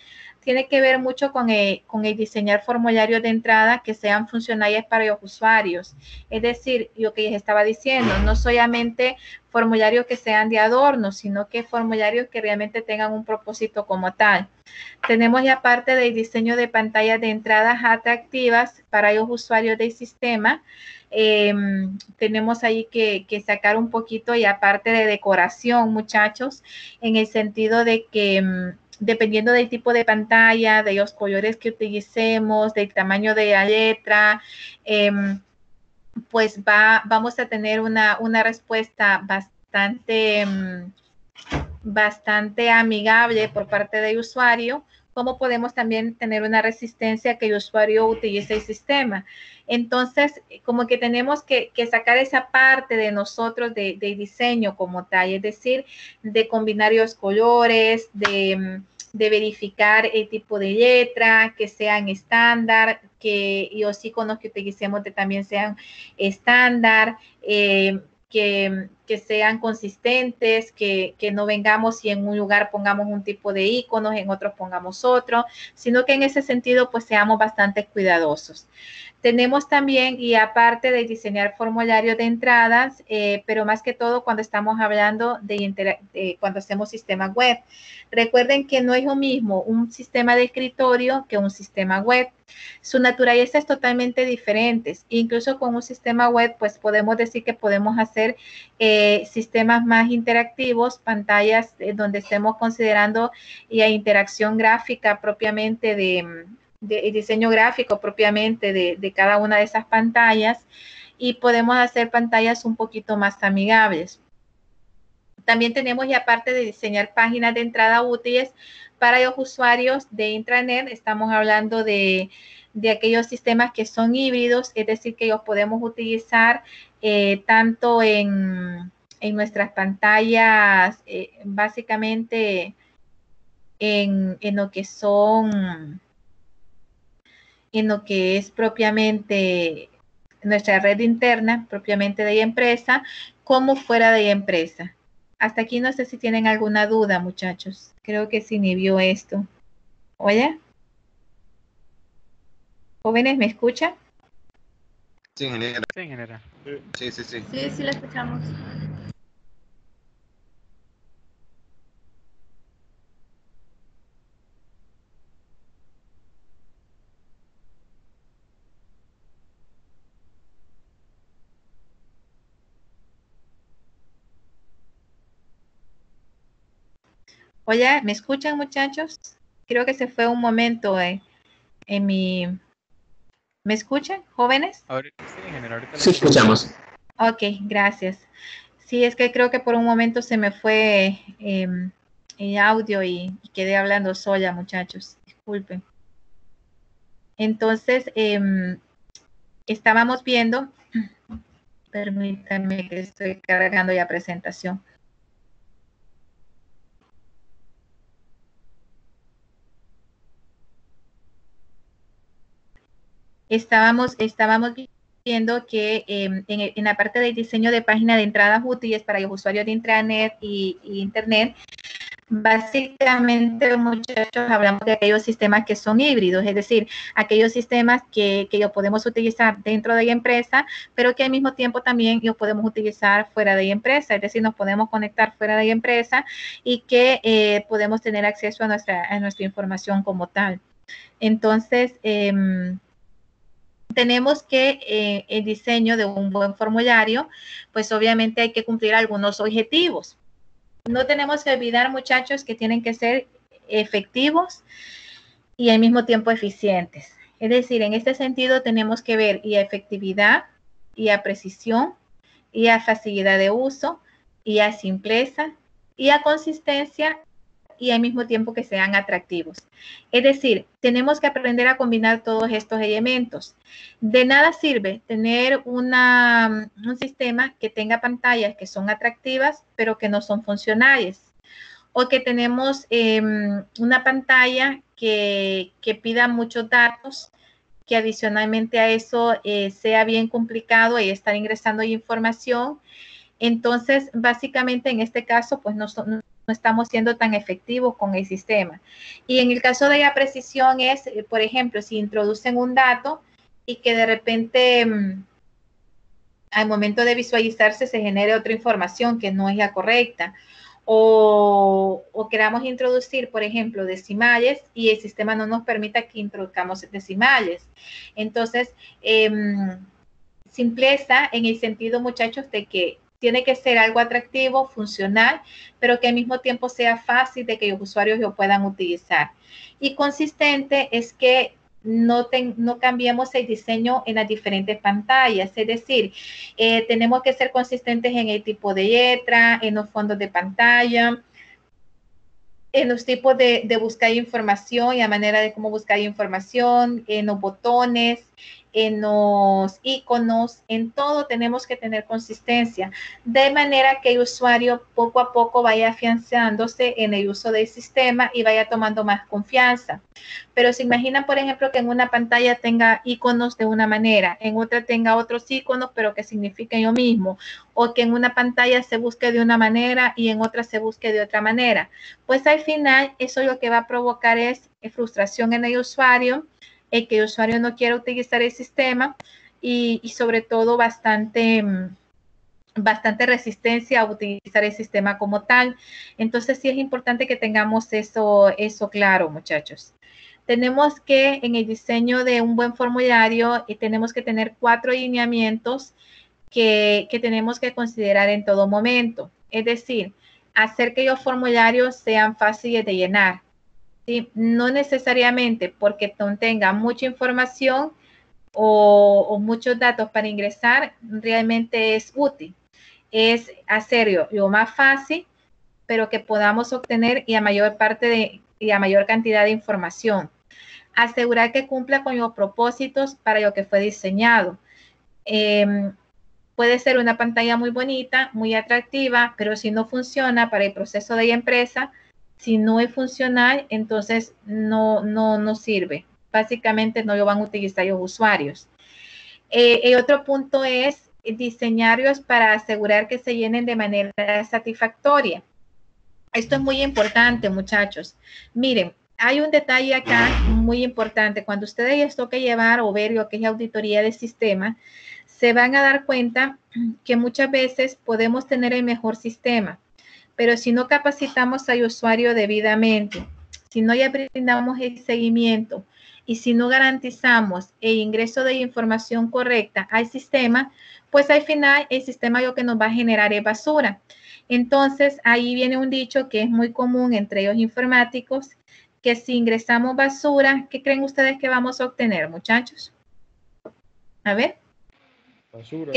tiene que ver mucho con el diseñar formularios de entrada que sean funcionales para los usuarios. Es decir, lo que les estaba diciendo, no solamente formularios que sean de adorno, sino que formularios que realmente tengan un propósito como tal. Tenemos ya parte del diseño de pantallas de entradas atractivas para los usuarios del sistema. Tenemos ahí que sacar un poquito y aparte de decoración, muchachos, en el sentido de que dependiendo del tipo de pantalla, de los colores que utilicemos, del tamaño de la letra, pues vamos a tener una respuesta bastante amigable por parte del usuario, como podemos también tener una resistencia que el usuario utilice el sistema. Entonces, como que tenemos que sacar esa parte de nosotros de diseño como tal, es decir, de combinar los colores, de verificar el tipo de letra, que sean estándar, que los iconos que utilicemos también sean estándar, que sean consistentes, que no vengamos y en un lugar pongamos un tipo de iconos, en otros pongamos otro, sino que en ese sentido pues seamos bastante cuidadosos. Tenemos también, y aparte de diseñar formularios de entradas, pero más que todo cuando estamos hablando de cuando hacemos sistemas web. Recuerden que no es lo mismo un sistema de escritorio que un sistema web. Su naturaleza es totalmente diferente. Incluso con un sistema web, pues podemos decir que podemos hacer sistemas más interactivos, pantallas donde estemos considerando la interacción gráfica propiamente de diseño gráfico propiamente de cada una de esas pantallas, y podemos hacer pantallas un poquito más amigables. También tenemos, y aparte de diseñar páginas de entrada útiles para los usuarios de intranet, estamos hablando de aquellos sistemas que son híbridos, es decir, que los podemos utilizar tanto en nuestras pantallas, básicamente en lo que son, en lo que es propiamente nuestra red interna, propiamente de la empresa, como fuera de la empresa. Hasta aquí no sé si tienen alguna duda, muchachos. Creo que se inhibió esto. ¿Oye? ¿Jóvenes, me escuchan? Sí, ingeniera. Sí, ingeniera. Sí. Sí, sí la escuchamos. Oye, ¿me escuchan, muchachos? Creo que se fue un momento en mi... ¿Me escuchan, jóvenes? Ahorita, sí, ingeniero, ahorita Sí, escuchamos. Ok, gracias. Sí, es que creo que por un momento se me fue el audio y quedé hablando sola, muchachos. Disculpen. Entonces, estábamos viendo, permítanme que estoy cargando ya presentación. Estábamos viendo que en la parte del diseño de página de entradas útiles para los usuarios de intranet y internet, básicamente, muchachos, hablamos de aquellos sistemas que son híbridos, es decir, aquellos sistemas que los podemos utilizar dentro de la empresa, pero que al mismo tiempo también los podemos utilizar fuera de la empresa, es decir, nos podemos conectar fuera de la empresa y que podemos tener acceso a nuestra información como tal. Entonces, tenemos que el diseño de un buen formulario, pues obviamente hay que cumplir algunos objetivos. No tenemos que olvidar, muchachos, que tienen que ser efectivos y al mismo tiempo eficientes. Es decir, en este sentido tenemos que ver y a efectividad, y a precisión, y a facilidad de uso, y a simpleza, y a consistencia, y al mismo tiempo que sean atractivos. Es decir, tenemos que aprender a combinar todos estos elementos. De nada sirve tener un sistema que tenga pantallas que son atractivas, pero que no son funcionales. O que tenemos una pantalla que pida muchos datos, que adicionalmente a eso sea bien complicado y estar ingresando información. Entonces, básicamente en este caso, pues no estamos siendo tan efectivos con el sistema. Y en el caso de la precisión es, por ejemplo, si introducen un dato y que de repente al momento de visualizarse se genere otra información que no es la correcta, o queramos introducir, por ejemplo, decimales y el sistema no nos permita que introduzcamos decimales. Entonces, simpleza en el sentido, muchachos, de que tiene que ser algo atractivo, funcional, pero que al mismo tiempo sea fácil de que los usuarios lo puedan utilizar. Y consistente es que no cambiemos el diseño en las diferentes pantallas, es decir, tenemos que ser consistentes en el tipo de letra, en los fondos de pantalla, en los tipos de buscar información y la manera de cómo buscar información, en los botones, en los iconos, en todo tenemos que tener consistencia, de manera que el usuario poco a poco vaya afianzándose en el uso del sistema y vaya tomando más confianza. Pero se imaginan, por ejemplo, que en una pantalla tenga iconos de una manera, en otra tenga otros iconos, pero que signifiquen lo mismo, o que en una pantalla se busque de una manera y en otra se busque de otra manera. Pues al final, eso lo que va a provocar es frustración en el usuario, el que el usuario no quiera utilizar el sistema y sobre todo bastante resistencia a utilizar el sistema como tal. Entonces sí es importante que tengamos eso claro, muchachos. Tenemos que en el diseño de un buen formulario tenemos que tener 4 lineamientos que tenemos que considerar en todo momento. Es decir, hacer que los formularios sean fáciles de llenar. ¿Sí? No necesariamente porque contenga mucha información o muchos datos para ingresar, realmente es útil. Es hacerlo lo más fácil, pero que podamos obtener y a mayor cantidad de información. Asegurar que cumpla con los propósitos para lo que fue diseñado. Puede ser una pantalla muy bonita, muy atractiva, pero si no funciona para el proceso de la empresa, si no es funcional, entonces no sirve. Básicamente no lo van a utilizar los usuarios. El otro punto es diseñarlos para asegurar que se llenen de manera satisfactoria. Esto es muy importante, muchachos. Miren, hay un detalle acá muy importante. Cuando ustedes les toque llevar o ver lo que es la auditoría del sistema, se van a dar cuenta que muchas veces podemos tener el mejor sistema, pero si no capacitamos al usuario debidamente, si no le brindamos el seguimiento y si no garantizamos el ingreso de información correcta al sistema, pues al final el sistema lo que nos va a generar es basura. Entonces, ahí viene un dicho que es muy común entre los informáticos, que si ingresamos basura, ¿qué creen ustedes que vamos a obtener, muchachos? A ver. Basura.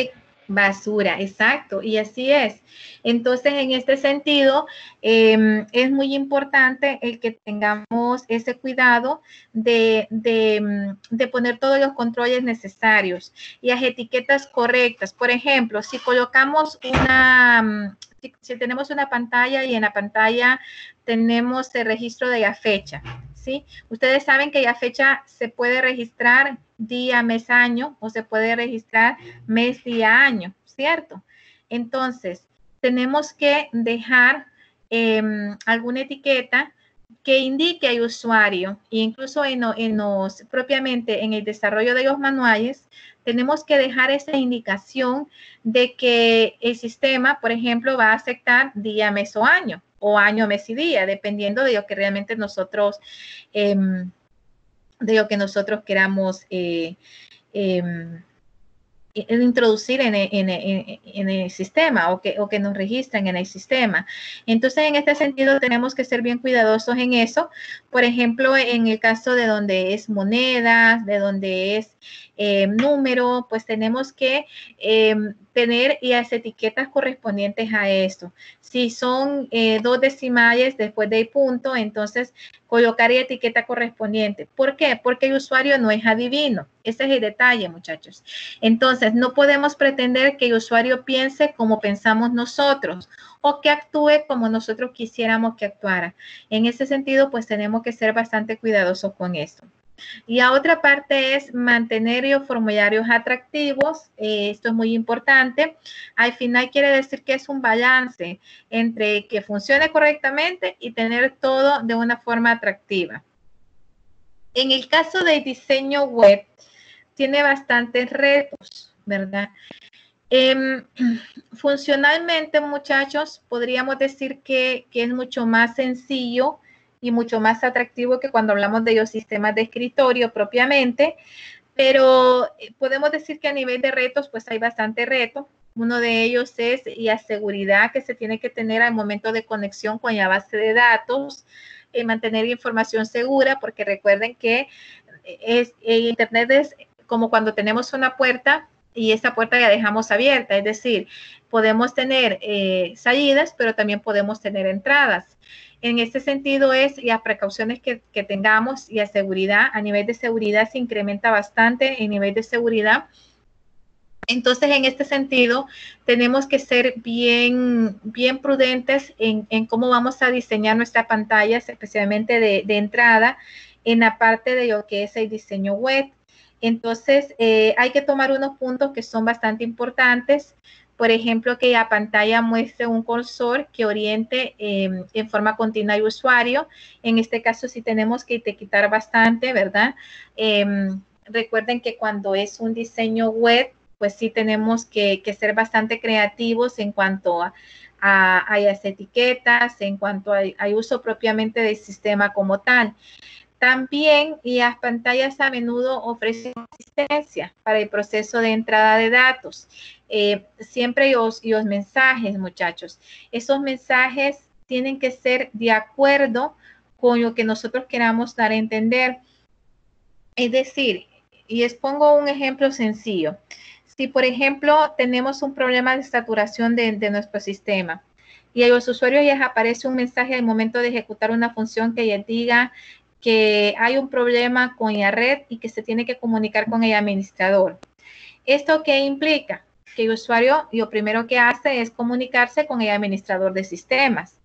Basura, exacto, y así es. Entonces, en este sentido, es muy importante el que tengamos ese cuidado de poner todos los controles necesarios y las etiquetas correctas. Por ejemplo, si colocamos si tenemos una pantalla y en la pantalla tenemos el registro de la fecha, ¿sí? Ustedes saben que la fecha se puede registrar día, mes, año, o se puede registrar mes, día, año, ¿cierto? Entonces, tenemos que dejar alguna etiqueta que indique al usuario, e incluso propiamente en el desarrollo de los manuales, tenemos que dejar esa indicación de que el sistema, por ejemplo, va a aceptar día, mes o año, mes y día, dependiendo de lo que realmente nosotros queramos introducir en el sistema o que nos registren en el sistema. Entonces, en este sentido, tenemos que ser bien cuidadosos en eso. Por ejemplo, en el caso de donde es monedas, de donde es número, pues tenemos que tener las etiquetas correspondientes a esto. Si son 2 decimales después del punto, entonces colocar la etiqueta correspondiente. ¿Por qué? Porque el usuario no es adivino. Ese es el detalle, muchachos. Entonces, no podemos pretender que el usuario piense como pensamos nosotros o que actúe como nosotros quisiéramos que actuara. En ese sentido, pues tenemos que ser bastante cuidadosos con esto. Y la otra parte es mantener los formularios atractivos. Esto es muy importante. Al final quiere decir que es un balance entre que funcione correctamente y tener todo de una forma atractiva. En el caso del diseño web, tiene bastantes retos, ¿verdad? Funcionalmente, muchachos, podríamos decir que es mucho más sencillo y mucho más atractivo que cuando hablamos de los sistemas de escritorio propiamente, pero podemos decir que a nivel de retos, pues hay bastante reto. Uno de ellos es la seguridad que se tiene que tener al momento de conexión con la base de datos, mantener información segura, porque recuerden que Internet es como cuando tenemos una puerta y esa puerta la dejamos abierta, es decir, podemos tener salidas, pero también podemos tener entradas. En este sentido es las precauciones que tengamos y la seguridad. A nivel de seguridad se incrementa bastante el nivel de seguridad. Entonces, en este sentido, tenemos que ser bien prudentes en cómo vamos a diseñar nuestras pantallas, especialmente de entrada, en la parte de lo que es el diseño web. Entonces, hay que tomar unos puntos que son bastante importantes. Por ejemplo, que la pantalla muestre un cursor que oriente en forma continua al usuario. En este caso, sí tenemos que quitar bastante, ¿verdad? Recuerden que cuando es un diseño web, pues sí tenemos que ser bastante creativos en cuanto a las etiquetas, en cuanto al uso propiamente del sistema como tal. También las pantallas a menudo ofrecen asistencia para el proceso de entrada de datos. Siempre los mensajes, muchachos, esos mensajes tienen que ser de acuerdo con lo que nosotros queramos dar a entender. Es decir, y les pongo un ejemplo sencillo. Si, por ejemplo, tenemos un problema de saturación de nuestro sistema y a los usuarios les aparece un mensaje al momento de ejecutar una función que les diga que hay un problema con la red y que se tiene que comunicar con el administrador. ¿Esto qué implica? Que el usuario lo primero que hace es comunicarse con el administrador de sistemas.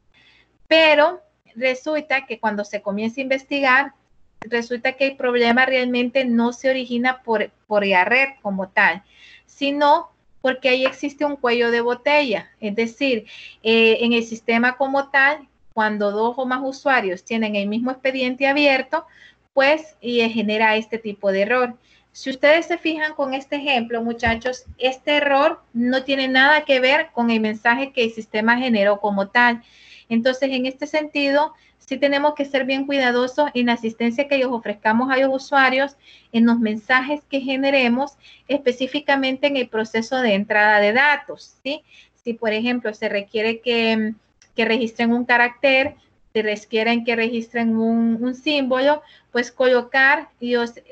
Pero resulta que cuando se comienza a investigar, resulta que el problema realmente no se origina por la red como tal, sino porque ahí existe un cuello de botella. Es decir, en el sistema como tal, cuando 2 o más usuarios tienen el mismo expediente abierto, pues y genera este tipo de error. Si ustedes se fijan con este ejemplo, muchachos, este error no tiene nada que ver con el mensaje que el sistema generó como tal. Entonces, en este sentido, sí tenemos que ser bien cuidadosos en la asistencia que ellos ofrezcamos a los usuarios, en los mensajes que generemos, específicamente en el proceso de entrada de datos, ¿sí? Si, por ejemplo, se requiere que registren un carácter, si requieren que registren un símbolo, pues colocar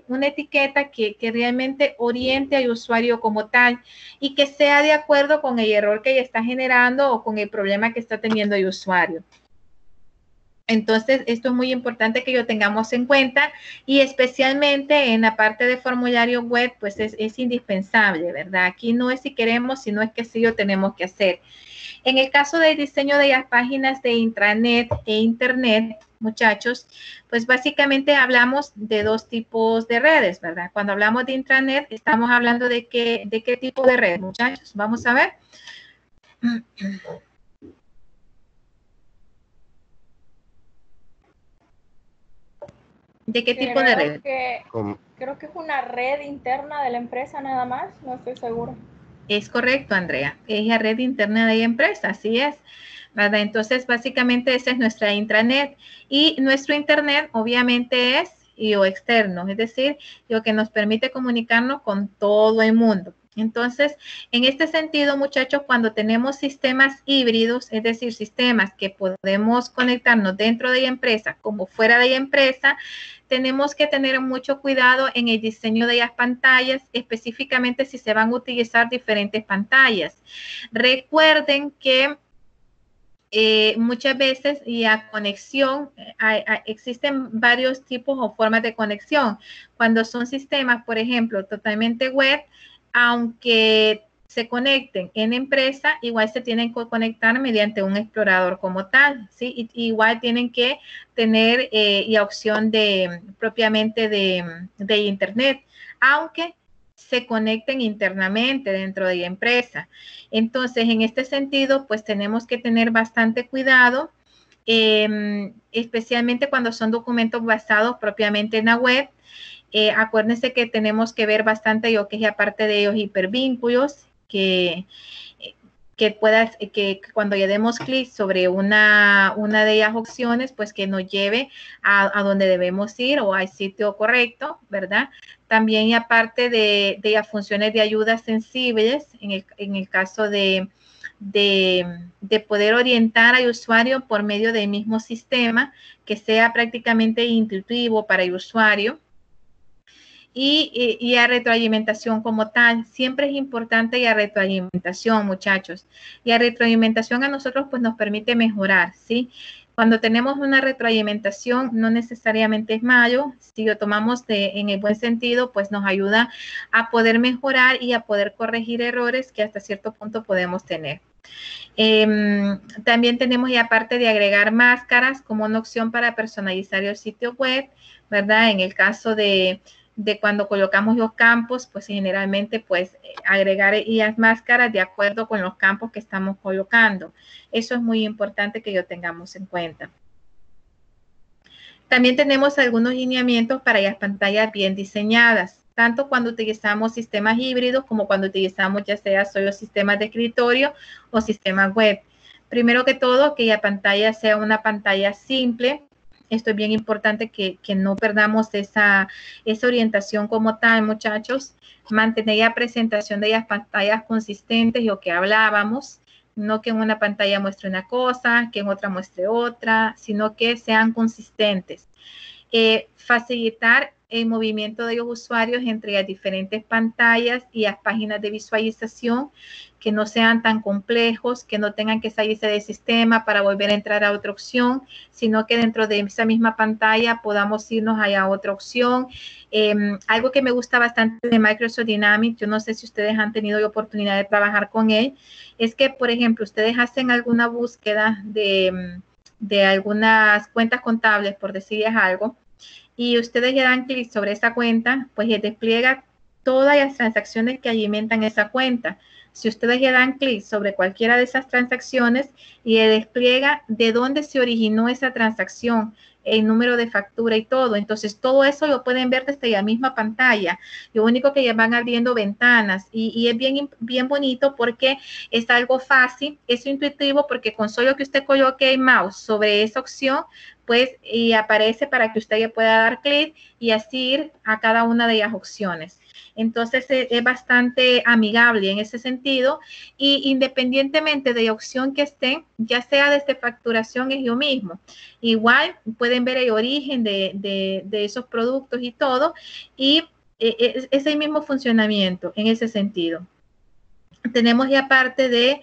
una etiqueta que realmente oriente al usuario como tal y que sea de acuerdo con el error que ya está generando o con el problema que está teniendo el usuario. Entonces, esto es muy importante que lo tengamos en cuenta y especialmente en la parte de formulario web, pues es indispensable, ¿verdad? Aquí no es si queremos, sino es que sí lo tenemos que hacer. En el caso del diseño de las páginas de intranet e internet, muchachos, pues básicamente hablamos de dos tipos de redes, ¿verdad? Cuando hablamos de intranet, estamos hablando de qué tipo de red, muchachos. Vamos a ver. ¿De qué tipo de red? Creo que es una red interna de la empresa nada más, no estoy seguro. Es correcto, Andrea. Es la red interna de la empresa, así es, ¿verdad? Entonces, básicamente esa es nuestra intranet y nuestro internet obviamente es lo externo, es decir, lo que nos permite comunicarnos con todo el mundo. Entonces, en este sentido, muchachos, cuando tenemos sistemas híbridos, es decir, sistemas que podemos conectarnos dentro de la empresa como fuera de la empresa, tenemos que tener mucho cuidado en el diseño de las pantallas, específicamente si se van a utilizar diferentes pantallas. Recuerden que muchas veces la conexión, existen varios tipos o formas de conexión. Cuando son sistemas, por ejemplo, totalmente web, aunque se conecten en empresa, igual se tienen que conectar mediante un explorador como tal, ¿sí? Igual tienen que tener la opción propiamente de internet, aunque se conecten internamente dentro de la empresa. Entonces, en este sentido, pues tenemos que tener bastante cuidado, especialmente cuando son documentos basados propiamente en la web. Acuérdense que tenemos que ver bastante lo que es aparte de los hipervínculos, que cuando ya demos clic sobre una de las opciones, pues que nos lleve a donde debemos ir o al sitio correcto, ¿verdad? También aparte de las funciones de ayuda sensibles, en el caso de poder orientar al usuario por medio del mismo sistema, que sea prácticamente intuitivo para el usuario. Y la retroalimentación como tal, siempre es importante la retroalimentación, muchachos. Y la retroalimentación a nosotros pues nos permite mejorar, ¿sí? Cuando tenemos una retroalimentación, no necesariamente es malo, si lo tomamos en el buen sentido, pues nos ayuda a poder mejorar y a poder corregir errores que hasta cierto punto podemos tener. También tenemos la parte de agregar máscaras como una opción para personalizar el sitio web, ¿verdad? En el caso de cuando colocamos los campos, pues generalmente pues agregar las máscaras de acuerdo con los campos que estamos colocando. Eso es muy importante que lo tengamos en cuenta. También tenemos algunos lineamientos para las pantallas bien diseñadas, tanto cuando utilizamos sistemas híbridos como cuando utilizamos ya sea solo sistemas de escritorio o sistemas web. Primero que todo, que la pantalla sea una pantalla simple. Esto es bien importante que no perdamos esa orientación como tal, muchachos. Mantener la presentación de las pantallas consistentes, lo que hablábamos. No que en una pantalla muestre una cosa, que en otra muestre otra, sino que sean consistentes. Facilitar el movimiento de los usuarios entre las diferentes pantallas y las páginas de visualización, que no sean tan complejos, que no tengan que salirse del sistema para volver a entrar a otra opción, sino que dentro de esa misma pantalla podamos irnos a la otra opción. Algo que me gusta bastante de Microsoft Dynamics, yo no sé si ustedes han tenido la oportunidad de trabajar con él, es que, por ejemplo, ustedes hacen alguna búsqueda de algunas cuentas contables, por decirles algo, y ustedes le dan clic sobre esa cuenta, pues les despliega todas las transacciones que alimentan esa cuenta. Si ustedes le dan clic sobre cualquiera de esas transacciones y le despliega de dónde se originó esa transacción, el número de factura y todo. Entonces, todo eso lo pueden ver desde la misma pantalla. Lo único que ya van abriendo ventanas y es bien bonito porque es algo fácil, es intuitivo, porque con solo que usted coloque el mouse sobre esa opción, pues y aparece para que usted ya pueda dar clic y así ir a cada una de las opciones. Entonces es bastante amigable en ese sentido y independientemente de la opción que esté, ya sea desde facturación es lo mismo. Igual pueden ver el origen de esos productos y todo y es el mismo funcionamiento en ese sentido. Tenemos ya parte de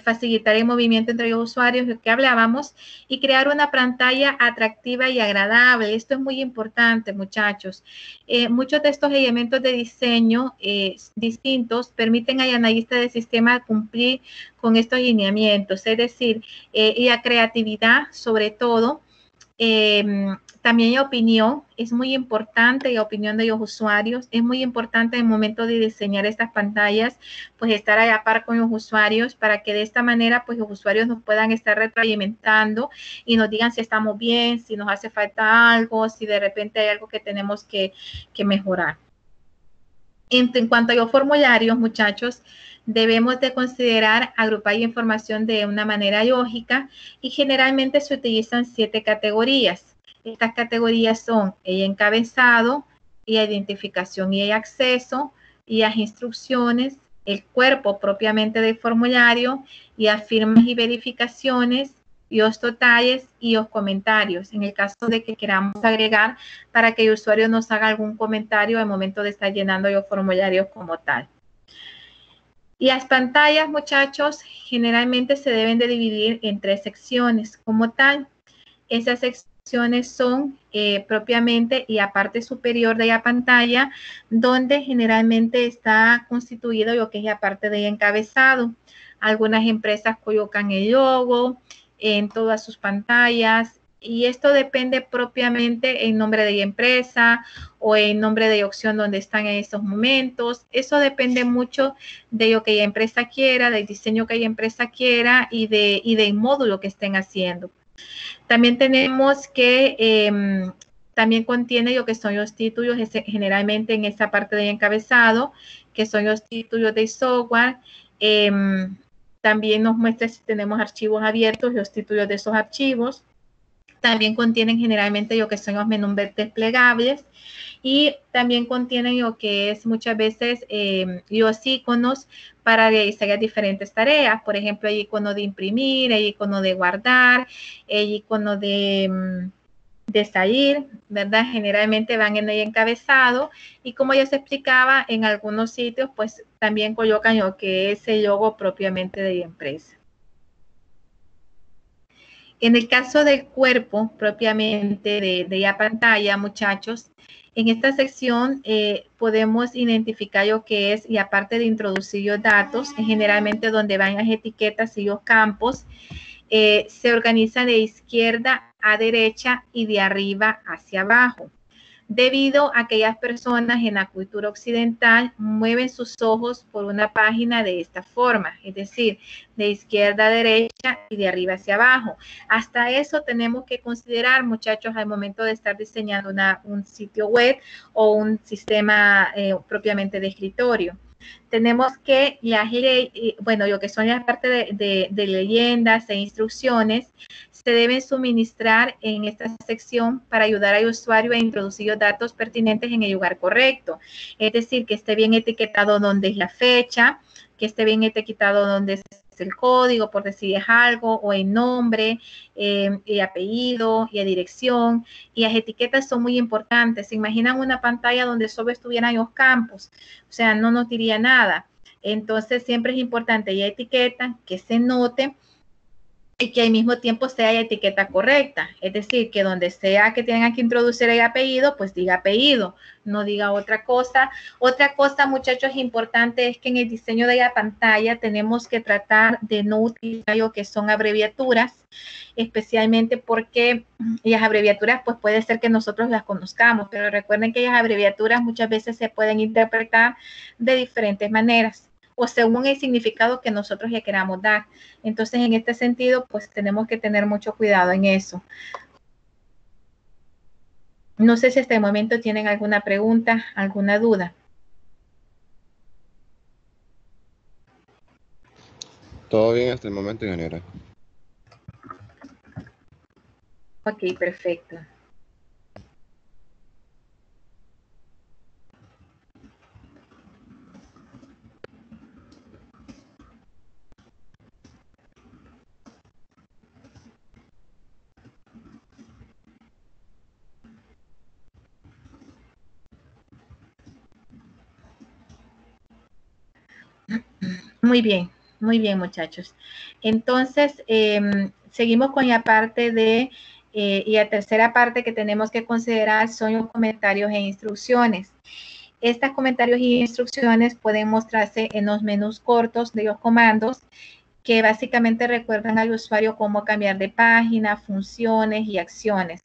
facilitar el movimiento entre los usuarios, lo que hablábamos, y crear una pantalla atractiva y agradable. Esto es muy importante, muchachos. Muchos de estos elementos de diseño distintos permiten al analista de sistema cumplir con estos lineamientos, es decir, y la creatividad sobre todo. También la opinión es muy importante, la opinión de los usuarios es muy importante en el momento de diseñar estas pantallas, pues estar a la par con los usuarios para que de esta manera pues los usuarios nos puedan estar retroalimentando y nos digan si estamos bien, si nos hace falta algo, si de repente hay algo que tenemos que mejorar. En cuanto a los formularios, muchachos, debemos de considerar agrupar información de una manera lógica y generalmente se utilizan 7 categorías. Estas categorías son el encabezado, la identificación y el acceso, y las instrucciones, el cuerpo propiamente del formulario, y las firmas y verificaciones, y los totales y los comentarios, en el caso de que queramos agregar para que el usuario nos haga algún comentario al momento de estar llenando los formularios como tal. Y las pantallas, muchachos, generalmente se deben de dividir en 3 secciones como tal. Esas secciones son propiamente la parte superior de la pantalla, donde generalmente está constituido lo que es la parte de encabezado. Algunas empresas colocan el logo en todas sus pantallas y esto depende propiamente el nombre de la empresa o el nombre de opción donde están en estos momentos. Eso depende mucho de lo que la empresa quiera, del diseño que la empresa quiera y del módulo que estén haciendo. También tenemos que también contiene lo que son los títulos, generalmente en esta parte de encabezado, que son los títulos de software. También nos muestra si tenemos archivos abiertos, los títulos de esos archivos. También contienen generalmente lo que son los menús desplegables y también contienen lo que es muchas veces los iconos para realizar las diferentes tareas. Por ejemplo, el icono de imprimir, el icono de guardar, el icono de salir, ¿verdad? Generalmente van en el encabezado y como ya se explicaba, en algunos sitios pues también colocan lo que es el logo propiamente de la empresa. En el caso del cuerpo propiamente de la pantalla, muchachos, en esta sección podemos identificar lo que es, y aparte de introducir los datos, generalmente donde van las etiquetas y los campos, se organizan de izquierda a derecha y de arriba hacia abajo. Debido a que aquellas personas en la cultura occidental mueven sus ojos por una página de esta forma, es decir, de izquierda a derecha y de arriba hacia abajo. Hasta eso tenemos que considerar, muchachos, al momento de estar diseñando un sitio web o un sistema propiamente de escritorio. Tenemos que, bueno, lo que son las partes de leyendas e instrucciones se deben suministrar en esta sección para ayudar al usuario a introducir los datos pertinentes en el lugar correcto. Es decir, que esté bien etiquetado donde es la fecha, que esté bien etiquetado donde es el código, por decir es algo, o el nombre, el apellido y la dirección. Y las etiquetas son muy importantes. ¿Se imaginan una pantalla donde solo estuvieran los campos? O sea, no nos diría nada. Entonces, siempre es importante la etiqueta, que se note y que al mismo tiempo sea la etiqueta correcta. Es decir, que donde sea que tengan que introducir el apellido, pues diga apellido, no diga otra cosa. Otra cosa, muchachos, importante es que en el diseño de la pantalla tenemos que tratar de no utilizar lo que son abreviaturas, especialmente porque las abreviaturas, pues puede ser que nosotros las conozcamos, pero recuerden que las abreviaturas muchas veces se pueden interpretar de diferentes maneras o según el significado que nosotros le queramos dar. Entonces, en este sentido, pues tenemos que tener mucho cuidado en eso. No sé si hasta el momento tienen alguna pregunta, alguna duda. Todo bien hasta el momento, ingeniera. Ok, perfecto. Muy bien, muchachos. Entonces, seguimos con la parte de, y la tercera parte que tenemos que considerar son los comentarios e instrucciones. Estos comentarios y instrucciones pueden mostrarse en los menús cortos de los comandos que básicamente recuerdan al usuario cómo cambiar de página, funciones y acciones.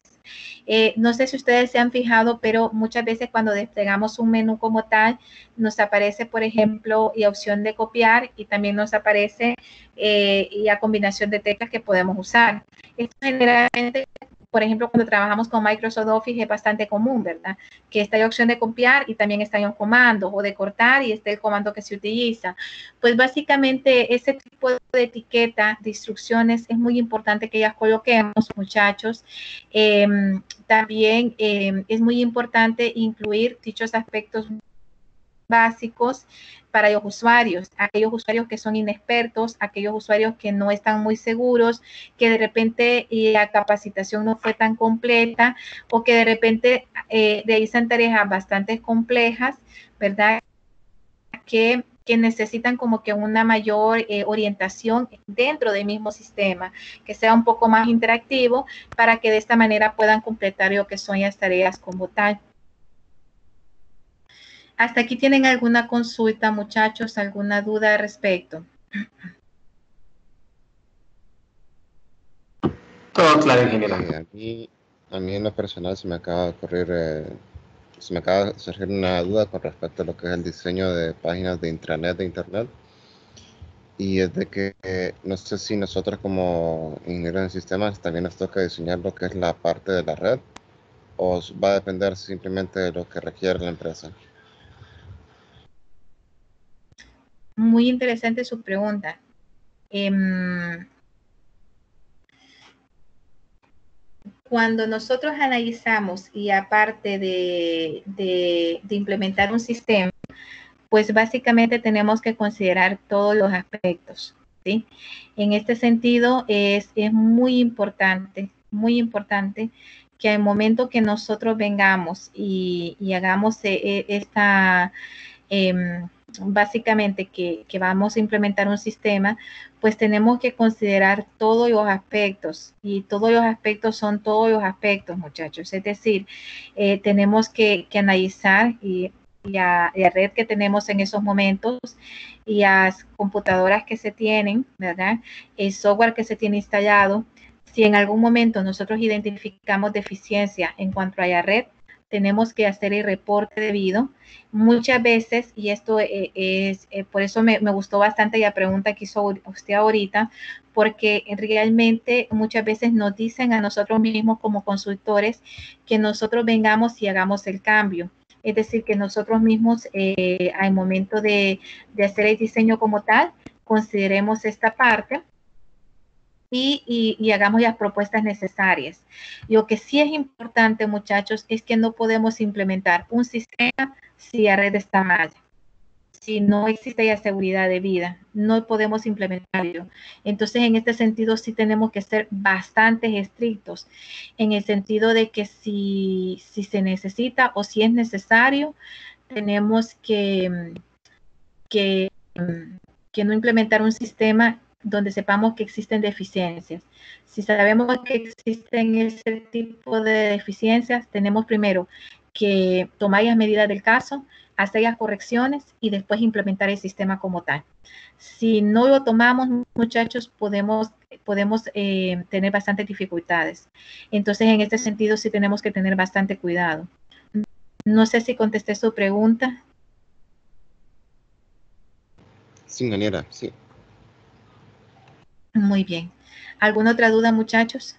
No sé si ustedes se han fijado, pero muchas veces cuando desplegamos un menú como tal, nos aparece, por ejemplo, la opción de copiar y también nos aparece la combinación de teclas que podemos usar. Esto generalmente, por ejemplo, cuando trabajamos con Microsoft Office es bastante común, ¿verdad? Que está la opción de copiar y también están los comandos, o de cortar y está el comando que se utiliza. Pues básicamente ese tipo de etiqueta, de instrucciones, es muy importante que las coloquemos, muchachos. También es muy importante incluir dichos aspectos básicos para los usuarios, aquellos usuarios que son inexpertos, aquellos usuarios que no están muy seguros, que de repente la capacitación no fue tan completa o que de repente realizan tareas bastante complejas, ¿verdad? Que necesitan como que una mayor orientación dentro del mismo sistema, que sea un poco más interactivo para que de esta manera puedan completar lo que son las tareas como tal. ¿Hasta aquí tienen alguna consulta, muchachos? ¿Alguna duda al respecto? Todo claro, ingeniero. A mí en lo personal se me acaba de ocurrir, se me acaba de surgir una duda con respecto a lo que es el diseño de páginas de intranet de internet. Y es de que no sé si nosotros como ingenieros en sistemas también nos toca diseñar lo que es la parte de la red o va a depender simplemente de lo que requiere la empresa. Muy interesante su pregunta. Cuando nosotros analizamos y aparte de implementar un sistema, pues básicamente tenemos que considerar todos los aspectos, ¿sí? En este sentido es muy importante que al momento que nosotros vengamos y hagamos esta básicamente que vamos a implementar un sistema, pues tenemos que considerar todos los aspectos y todos los aspectos son todos los aspectos, muchachos. Es decir, tenemos que analizar y la red que tenemos en esos momentos y las computadoras que se tienen, ¿verdad? El software que se tiene instalado. Si en algún momento nosotros identificamos deficiencia en cuanto a la red, tenemos que hacer el reporte debido. Muchas veces, y esto es, por eso me gustó bastante la pregunta que hizo usted ahorita, porque realmente muchas veces nos dicen a nosotros mismos como consultores que nosotros vengamos y hagamos el cambio. Es decir, que nosotros mismos al momento de hacer el diseño como tal, consideremos esta parte y hagamos las propuestas necesarias. Lo que sí es importante, muchachos, es que no podemos implementar un sistema si la red está mal. Si no existe la seguridad de vida, no podemos implementarlo. Entonces, en este sentido, sí tenemos que ser bastante estrictos, en el sentido de que si se necesita o si es necesario, tenemos que no implementar un sistema donde sepamos que existen deficiencias. Si sabemos que existen ese tipo de deficiencias, tenemos primero que tomar las medidas del caso, hacer las correcciones y después implementar el sistema como tal. Si no lo tomamos, muchachos, podemos tener bastantes dificultades. Entonces, en este sentido, sí tenemos que tener bastante cuidado. No sé si contesté su pregunta. Sí, ingeniera, sí. Muy bien. ¿Alguna otra duda, muchachos?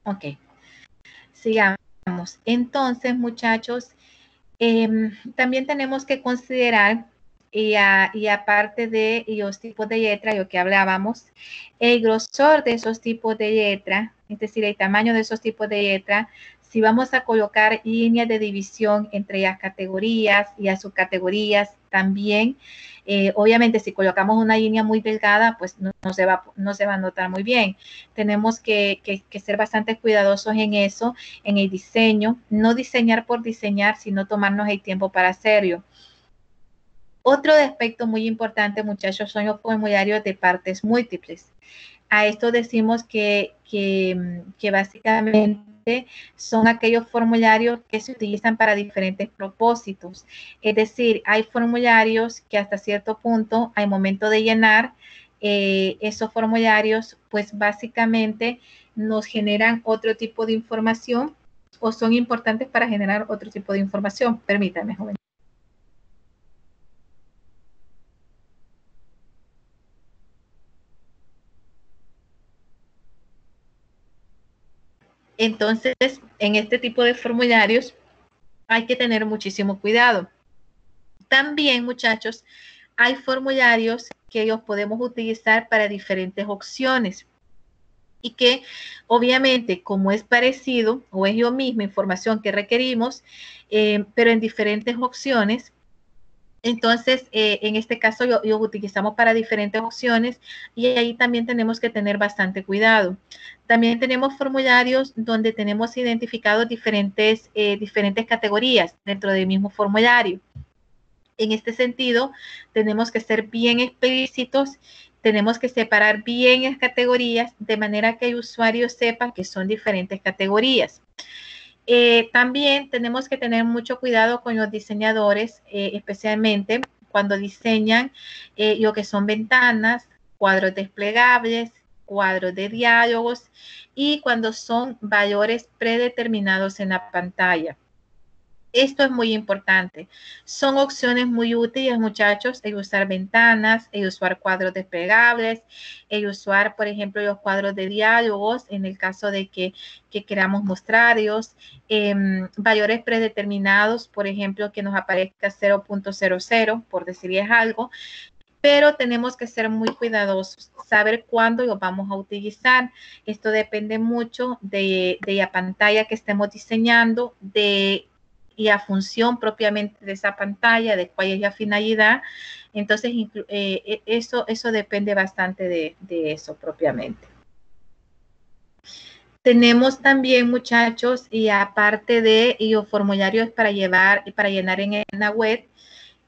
Ok, sigamos. Entonces, muchachos, también tenemos que considerar, y aparte de los tipos de letra, lo que hablábamos, el grosor de esos tipos de letra, es decir, el tamaño de esos tipos de letra, si vamos a colocar líneas de división entre las categorías y las subcategorías también. Obviamente, si colocamos una línea muy delgada, pues no se va a notar muy bien. Tenemos que ser bastante cuidadosos en eso, en el diseño. No diseñar por diseñar, sino tomarnos el tiempo para hacerlo. Otro aspecto muy importante, muchachos, son los formularios de partes múltiples. A esto decimos que básicamente son aquellos formularios que se utilizan para diferentes propósitos. Es decir, hay formularios que hasta cierto punto, al momento de llenar esos formularios, pues básicamente nos generan otro tipo de información o son importantes para generar otro tipo de información. Permítame, joven. Entonces, en este tipo de formularios hay que tener muchísimo cuidado. También, muchachos, hay formularios que los podemos utilizar para diferentes opciones y que obviamente como es parecido o es lo mismo información que requerimos, pero en diferentes opciones, entonces, en este caso lo utilizamos para diferentes opciones y ahí también tenemos que tener bastante cuidado. También tenemos formularios donde tenemos identificados diferentes categorías dentro del mismo formulario. En este sentido, tenemos que ser bien explícitos, tenemos que separar bien las categorías de manera que el usuario sepa que son diferentes categorías. También tenemos que tener mucho cuidado con los diseñadores, especialmente cuando diseñan lo que son ventanas, cuadros desplegables, cuadros de diálogos y cuando son valores predeterminados en la pantalla. Esto es muy importante. Son opciones muy útiles, muchachos, el usar ventanas, el usar cuadros desplegables, el usar, por ejemplo, los cuadros de diálogos en el caso de que queramos mostrarlos, valores predeterminados, por ejemplo, que nos aparezca 0.00, por decirles algo, pero tenemos que ser muy cuidadosos, saber cuándo lo vamos a utilizar. Esto depende mucho de la pantalla que estemos diseñando, y a función propiamente de esa pantalla, de cuál es la finalidad. Entonces, eso depende bastante de eso propiamente. Tenemos también, muchachos, y aparte de los formularios para llenar en la web,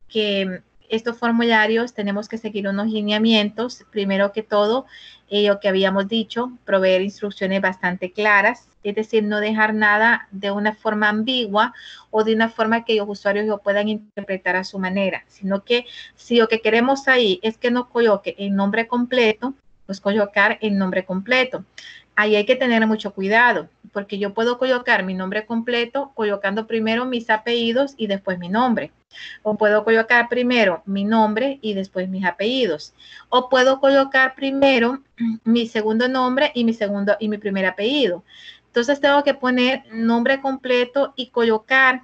que estos formularios tenemos que seguir unos lineamientos. Primero que todo, lo que habíamos dicho, proveer instrucciones bastante claras, es decir, no dejar nada de una forma ambigua o de una forma que los usuarios lo puedan interpretar a su manera, sino que si lo que queremos ahí es que nos coloque el nombre completo, pues colocar el nombre completo. Ahí hay que tener mucho cuidado, porque yo puedo colocar mi nombre completo colocando primero mis apellidos y después mi nombre. O puedo colocar primero mi nombre y después mis apellidos. O puedo colocar primero mi segundo nombre y mi primer apellido. Entonces tengo que poner nombre completo y colocar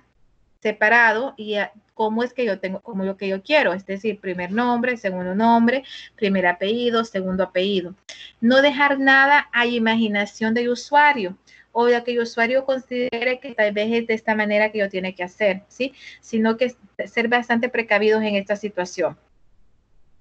separado y cómo es que yo tengo, como lo que yo quiero, es decir, primer nombre, segundo nombre, primer apellido, segundo apellido. No dejar nada a imaginación del usuario o lo que el usuario considere que tal vez es de esta manera que lo tiene que hacer, ¿sí? Sino que ser bastante precavidos en esta situación.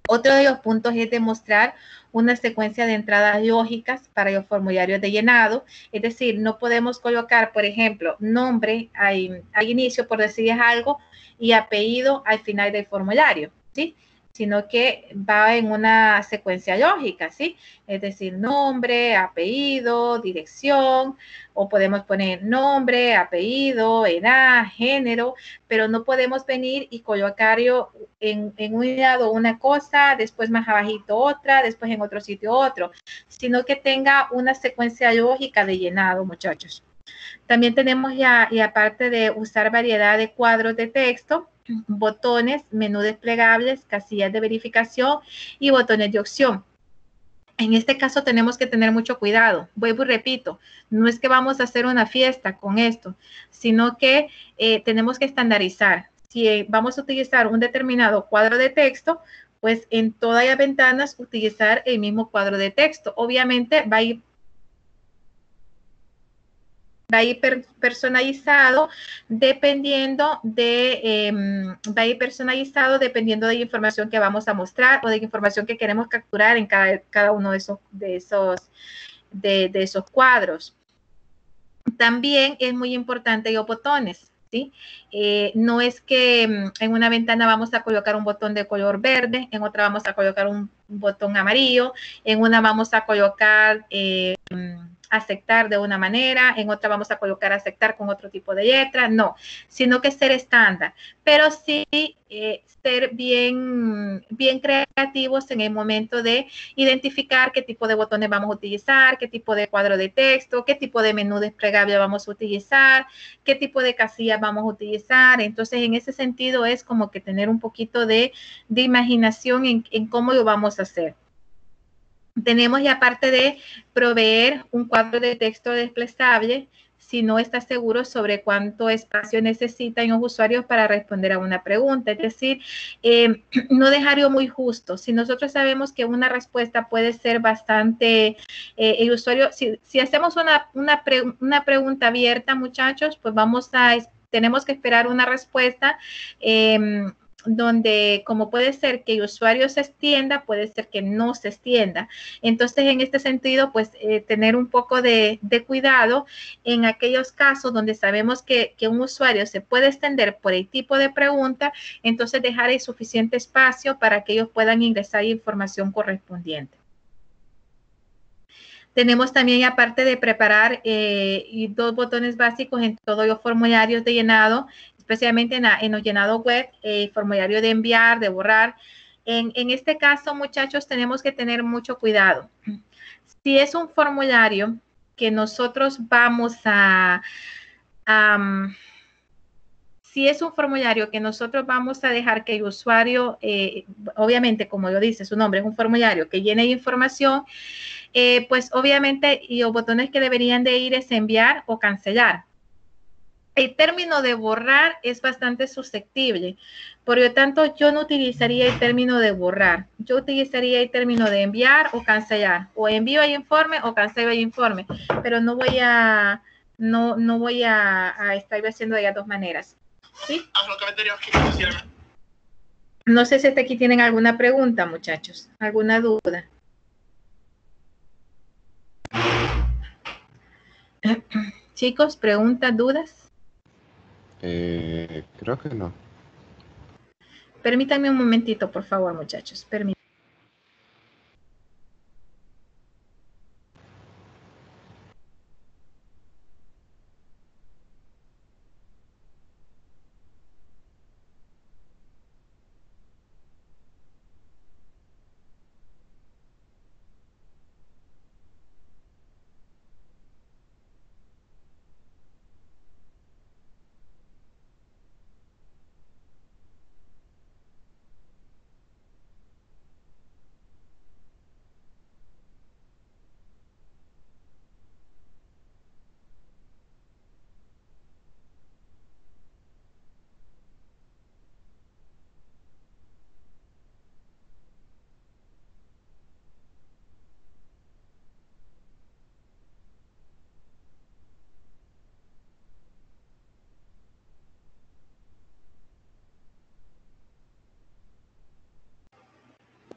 Otro de los puntos es demostrar una secuencia de entradas lógicas para los formularios de llenado, es decir, no podemos colocar, por ejemplo, nombre al inicio, por decirles algo, y apellido al final del formulario, ¿sí? Sino que va en una secuencia lógica, ¿sí? Es decir, nombre, apellido, dirección, o podemos poner nombre, apellido, edad, género, pero no podemos venir y colocarlo en un lado una cosa, después más abajito otra, después en otro sitio otro, sino que tenga una secuencia lógica de llenado, muchachos. También tenemos ya, y aparte de usar variedad de cuadros de texto, botones, menú desplegables, casillas de verificación y botones de opción. En este caso tenemos que tener mucho cuidado. Vuelvo y repito, no es que vamos a hacer una fiesta con esto, sino que tenemos que estandarizar. Si vamos a utilizar un determinado cuadro de texto, pues en todas las ventanas utilizar el mismo cuadro de texto. Obviamente va a ir personalizado dependiendo de la información que vamos a mostrar o de la información que queremos capturar en cada uno de esos cuadros. También es muy importante los botones, ¿sí? No es que en una ventana vamos a colocar un botón de color verde, en otra vamos a colocar un botón amarillo, en una vamos a colocar aceptar de una manera, en otra vamos a colocar aceptar con otro tipo de letra, no, sino que ser estándar, pero sí ser bien creativos en el momento de identificar qué tipo de botones vamos a utilizar, qué tipo de cuadro de texto, qué tipo de menú desplegable vamos a utilizar, qué tipo de casillas vamos a utilizar. Entonces, en ese sentido es como que tener un poquito de imaginación en cómo lo vamos a hacer. Tenemos ya aparte de proveer un cuadro de texto desplazable, si no está seguro sobre cuánto espacio necesitan los usuarios para responder a una pregunta. Es decir, no dejarlo muy justo. Si nosotros sabemos que una respuesta puede ser bastante, el usuario, si hacemos una pregunta abierta, muchachos, pues tenemos que esperar una respuesta donde como puede ser que el usuario se extienda, puede ser que no se extienda. Entonces, en este sentido, pues tener un poco de cuidado en aquellos casos donde sabemos que un usuario se puede extender por el tipo de pregunta, entonces dejar el suficiente espacio para que ellos puedan ingresar información correspondiente. Tenemos también, aparte de preparar 2 botones básicos en todos los formularios de llenado, especialmente en los llenados web, formulario de enviar, de borrar. En este caso, muchachos, tenemos que tener mucho cuidado. Si es un formulario que nosotros vamos a dejar que el usuario, obviamente, como lo dice su nombre, es un formulario que llene información, pues obviamente los botones que deberían de ir es enviar o cancelar. El término de borrar es bastante susceptible, por lo tanto yo no utilizaría el término de borrar, yo utilizaría el término de enviar o cancelar, o envío el informe o cancelo el informe, pero no voy a estar haciendo de las dos maneras. ¿Sí? No sé si hasta aquí tienen alguna pregunta, muchachos, alguna duda. Chicos, preguntas, dudas. Creo que no. Permítanme un momentito, por favor, muchachos. Permítanme.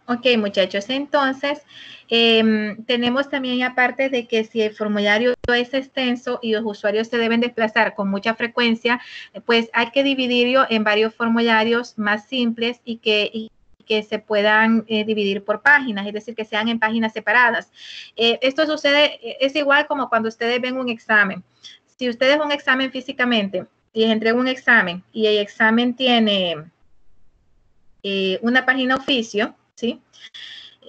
Ok, muchachos, entonces tenemos también, aparte de que si el formulario es extenso y los usuarios se deben desplazar con mucha frecuencia, pues hay que dividirlo en varios formularios más simples y que se puedan dividir por páginas, es decir, que sean en páginas separadas. Esto sucede, es igual como cuando ustedes ven un examen. Si ustedes un examen físicamente y les entregan un examen y el examen tiene una página oficio, ¿sí?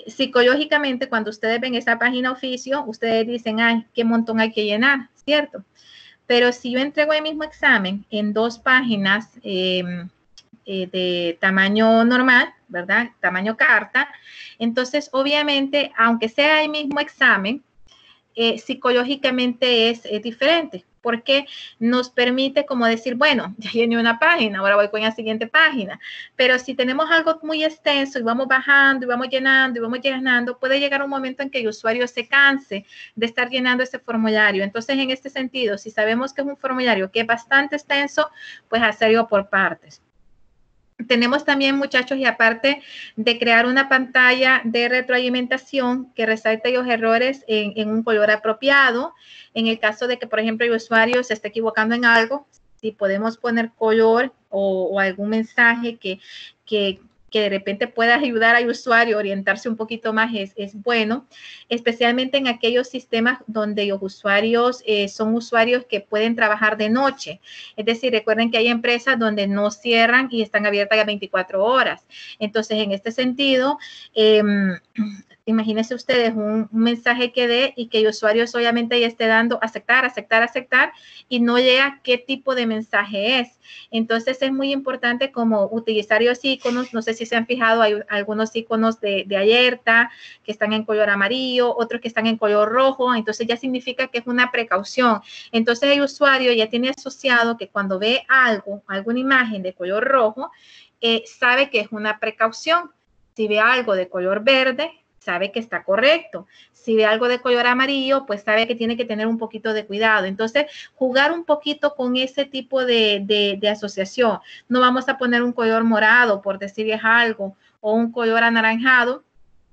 Psicológicamente, cuando ustedes ven esa página oficio, ustedes dicen, ay, qué montón hay que llenar, ¿cierto? Pero si yo entrego el mismo examen en 2 páginas de tamaño normal, ¿verdad? Tamaño carta. Entonces, obviamente, aunque sea el mismo examen, psicológicamente es diferente, porque nos permite como decir, bueno, ya llené una página, ahora voy con la siguiente página. Pero si tenemos algo muy extenso y vamos bajando y vamos llenando, puede llegar un momento en que el usuario se canse de estar llenando ese formulario. Entonces, en este sentido, si sabemos que es un formulario que es bastante extenso, pues hacerlo por partes. Tenemos también, muchachos, y aparte de crear una pantalla de retroalimentación que resalte los errores en un color apropiado, en el caso de que, por ejemplo, el usuario se esté equivocando en algo, si podemos poner color o algún mensaje que de repente pueda ayudar al usuario a orientarse un poquito más, es bueno, especialmente en aquellos sistemas donde los usuarios son usuarios que pueden trabajar de noche. Es decir, recuerden que hay empresas donde no cierran y están abiertas las 24 horas. Entonces, en este sentido, imagínense ustedes un mensaje que dé y que el usuario solamente ya esté dando aceptar, aceptar, aceptar y no llega qué tipo de mensaje es. Entonces es muy importante como utilizar los iconos. No sé si se han fijado, hay algunos iconos de alerta que están en color amarillo, otros que están en color rojo. Entonces ya significa que es una precaución. Entonces el usuario ya tiene asociado que cuando ve algo, alguna imagen de color rojo, sabe que es una precaución. Si ve algo de color verde, sabe que está correcto. Si ve algo de color amarillo, pues sabe que tiene que tener un poquito de cuidado. Entonces, jugar un poquito con ese tipo de asociación. No vamos a poner un color morado, por decirles algo, o un color anaranjado.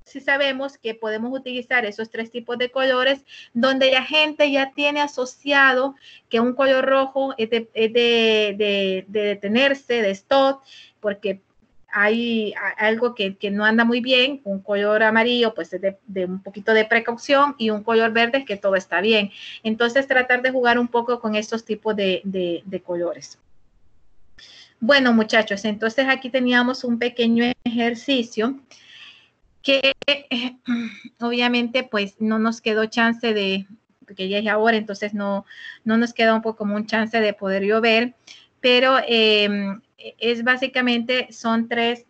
Si sabemos que podemos utilizar esos tres tipos de colores, donde la gente ya tiene asociado que un color rojo es de detenerse, de stop, porque hay algo que no anda muy bien. Un color amarillo pues es de un poquito de precaución, y un color verde es que todo está bien. Entonces tratar de jugar un poco con estos tipos de colores. Bueno, muchachos, entonces aquí teníamos un pequeño ejercicio que obviamente pues no nos quedó chance de, porque ya es ahora, entonces no nos queda un poco como un chance de poderlo ver, pero es básicamente, son tres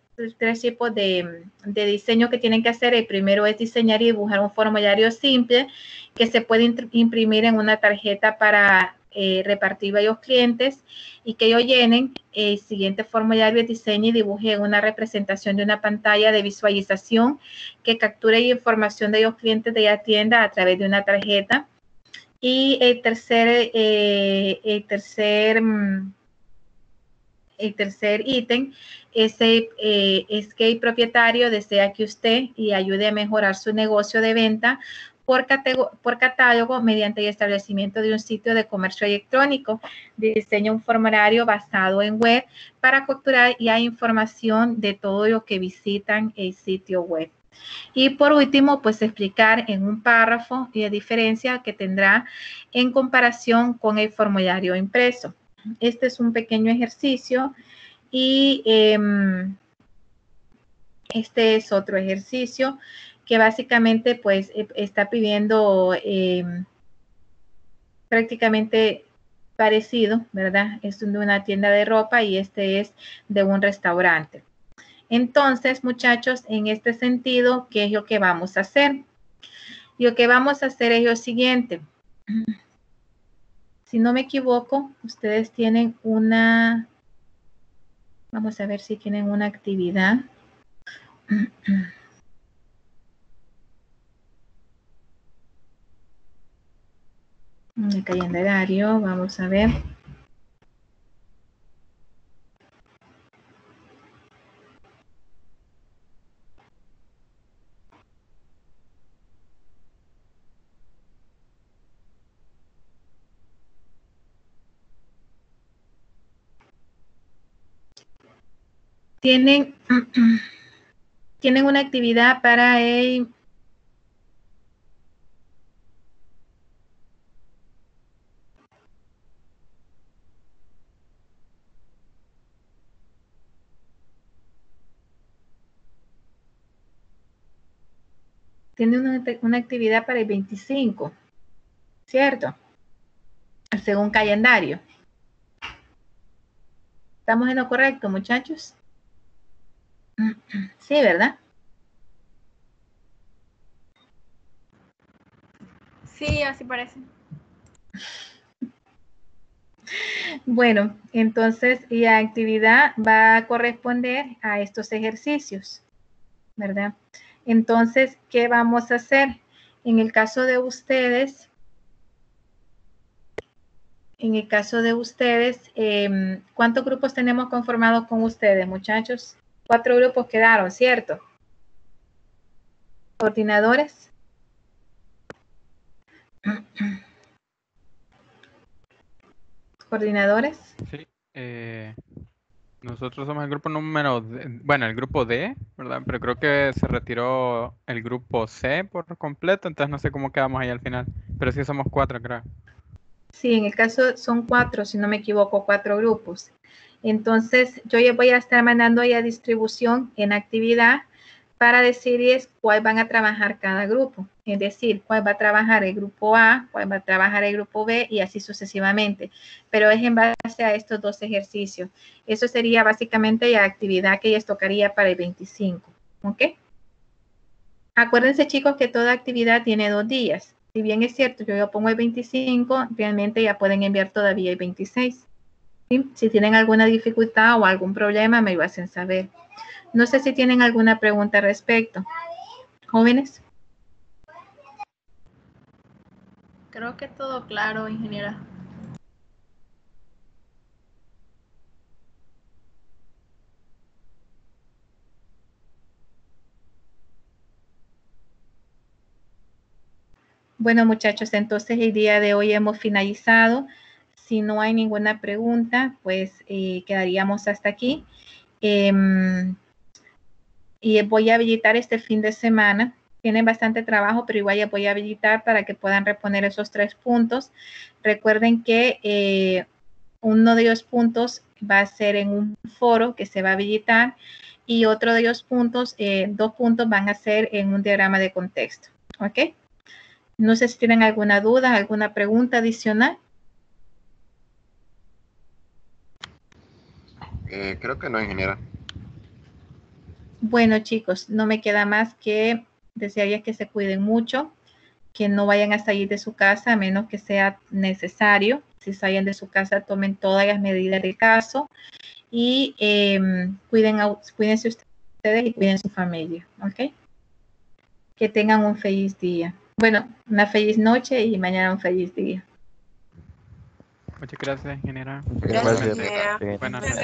tipos de diseño que tienen que hacer. El primero es diseñar y dibujar un formulario simple que se puede imprimir en una tarjeta para repartir a los clientes y que ellos llenen. El siguiente formulario es diseñe y dibuje una representación de una pantalla de visualización que capture información de los clientes de la tienda a través de una tarjeta. Y el tercer ítem es que el propietario desea que usted y ayude a mejorar su negocio de venta por catálogo mediante el establecimiento de un sitio de comercio electrónico. Diseña un formulario basado en web para capturar ya información de todo lo que visitan el sitio web. Y por último, pues explicar en un párrafo la diferencia que tendrá en comparación con el formulario impreso. Este es un pequeño ejercicio y este es otro ejercicio que básicamente pues está pidiendo prácticamente parecido, ¿verdad? Es de una tienda de ropa y este es de un restaurante. Entonces, muchachos, en este sentido, ¿qué es lo que vamos a hacer? Lo que vamos a hacer es lo siguiente. Si no me equivoco, ustedes tienen una... Vamos a ver si tienen una actividad. El calendario, vamos a ver. Tienen una actividad para el... Tienen una actividad para el 25, ¿cierto? Según calendario. ¿Estamos en lo correcto, muchachos? Sí, ¿verdad? Sí, así parece. Bueno, entonces la actividad va a corresponder a estos ejercicios, ¿verdad? Entonces, ¿qué vamos a hacer? En el caso de ustedes, ¿cuántos grupos tenemos conformados con ustedes, muchachos? 4 grupos quedaron, ¿cierto? ¿Coordinadores? ¿Coordinadores? Sí. Nosotros somos el grupo número, bueno, el grupo D, ¿verdad? Pero creo que se retiró el grupo C por completo, entonces no sé cómo quedamos ahí al final. Pero sí somos 4, creo. Sí, en el caso son 4, si no me equivoco, 4 grupos. Entonces, yo ya voy a estar mandando ya distribución en actividad para decirles cuál van a trabajar cada grupo. Es decir, cuál va a trabajar el grupo A, cuál va a trabajar el grupo B y así sucesivamente. Pero es en base a estos 2 ejercicios. Eso sería básicamente la actividad que les tocaría para el 25. ¿Ok? Acuérdense, chicos, que toda actividad tiene 2 días. Si bien es cierto, yo lo pongo el 25, realmente ya pueden enviar todavía el 26. ¿Sí? Si tienen alguna dificultad o algún problema, me lo hacen saber. No sé si tienen alguna pregunta al respecto. Jóvenes. Creo que todo claro, ingeniera. Bueno, muchachos, entonces el día de hoy hemos finalizado. Si no hay ninguna pregunta, pues quedaríamos hasta aquí. Y voy a habilitar este fin de semana. Tienen bastante trabajo, pero igual ya voy a habilitar para que puedan reponer esos 3 puntos. Recuerden que uno de los puntos va a ser en un foro que se va a habilitar y otro de los puntos, 2 puntos van a ser en un diagrama de contexto. ¿Ok? No sé si tienen alguna duda, alguna pregunta adicional. Creo que no, ingeniera. Bueno, chicos, no me queda más que desearles que se cuiden mucho, que no vayan a salir de su casa a menos que sea necesario. Si salen de su casa, tomen todas las medidas del caso y cuídense ustedes y cuiden su familia, ¿ok? Que tengan un feliz día. Bueno, una feliz noche y mañana un feliz día. Muchas gracias, ingeniera. Gracias. ingeniera. Buenas noches.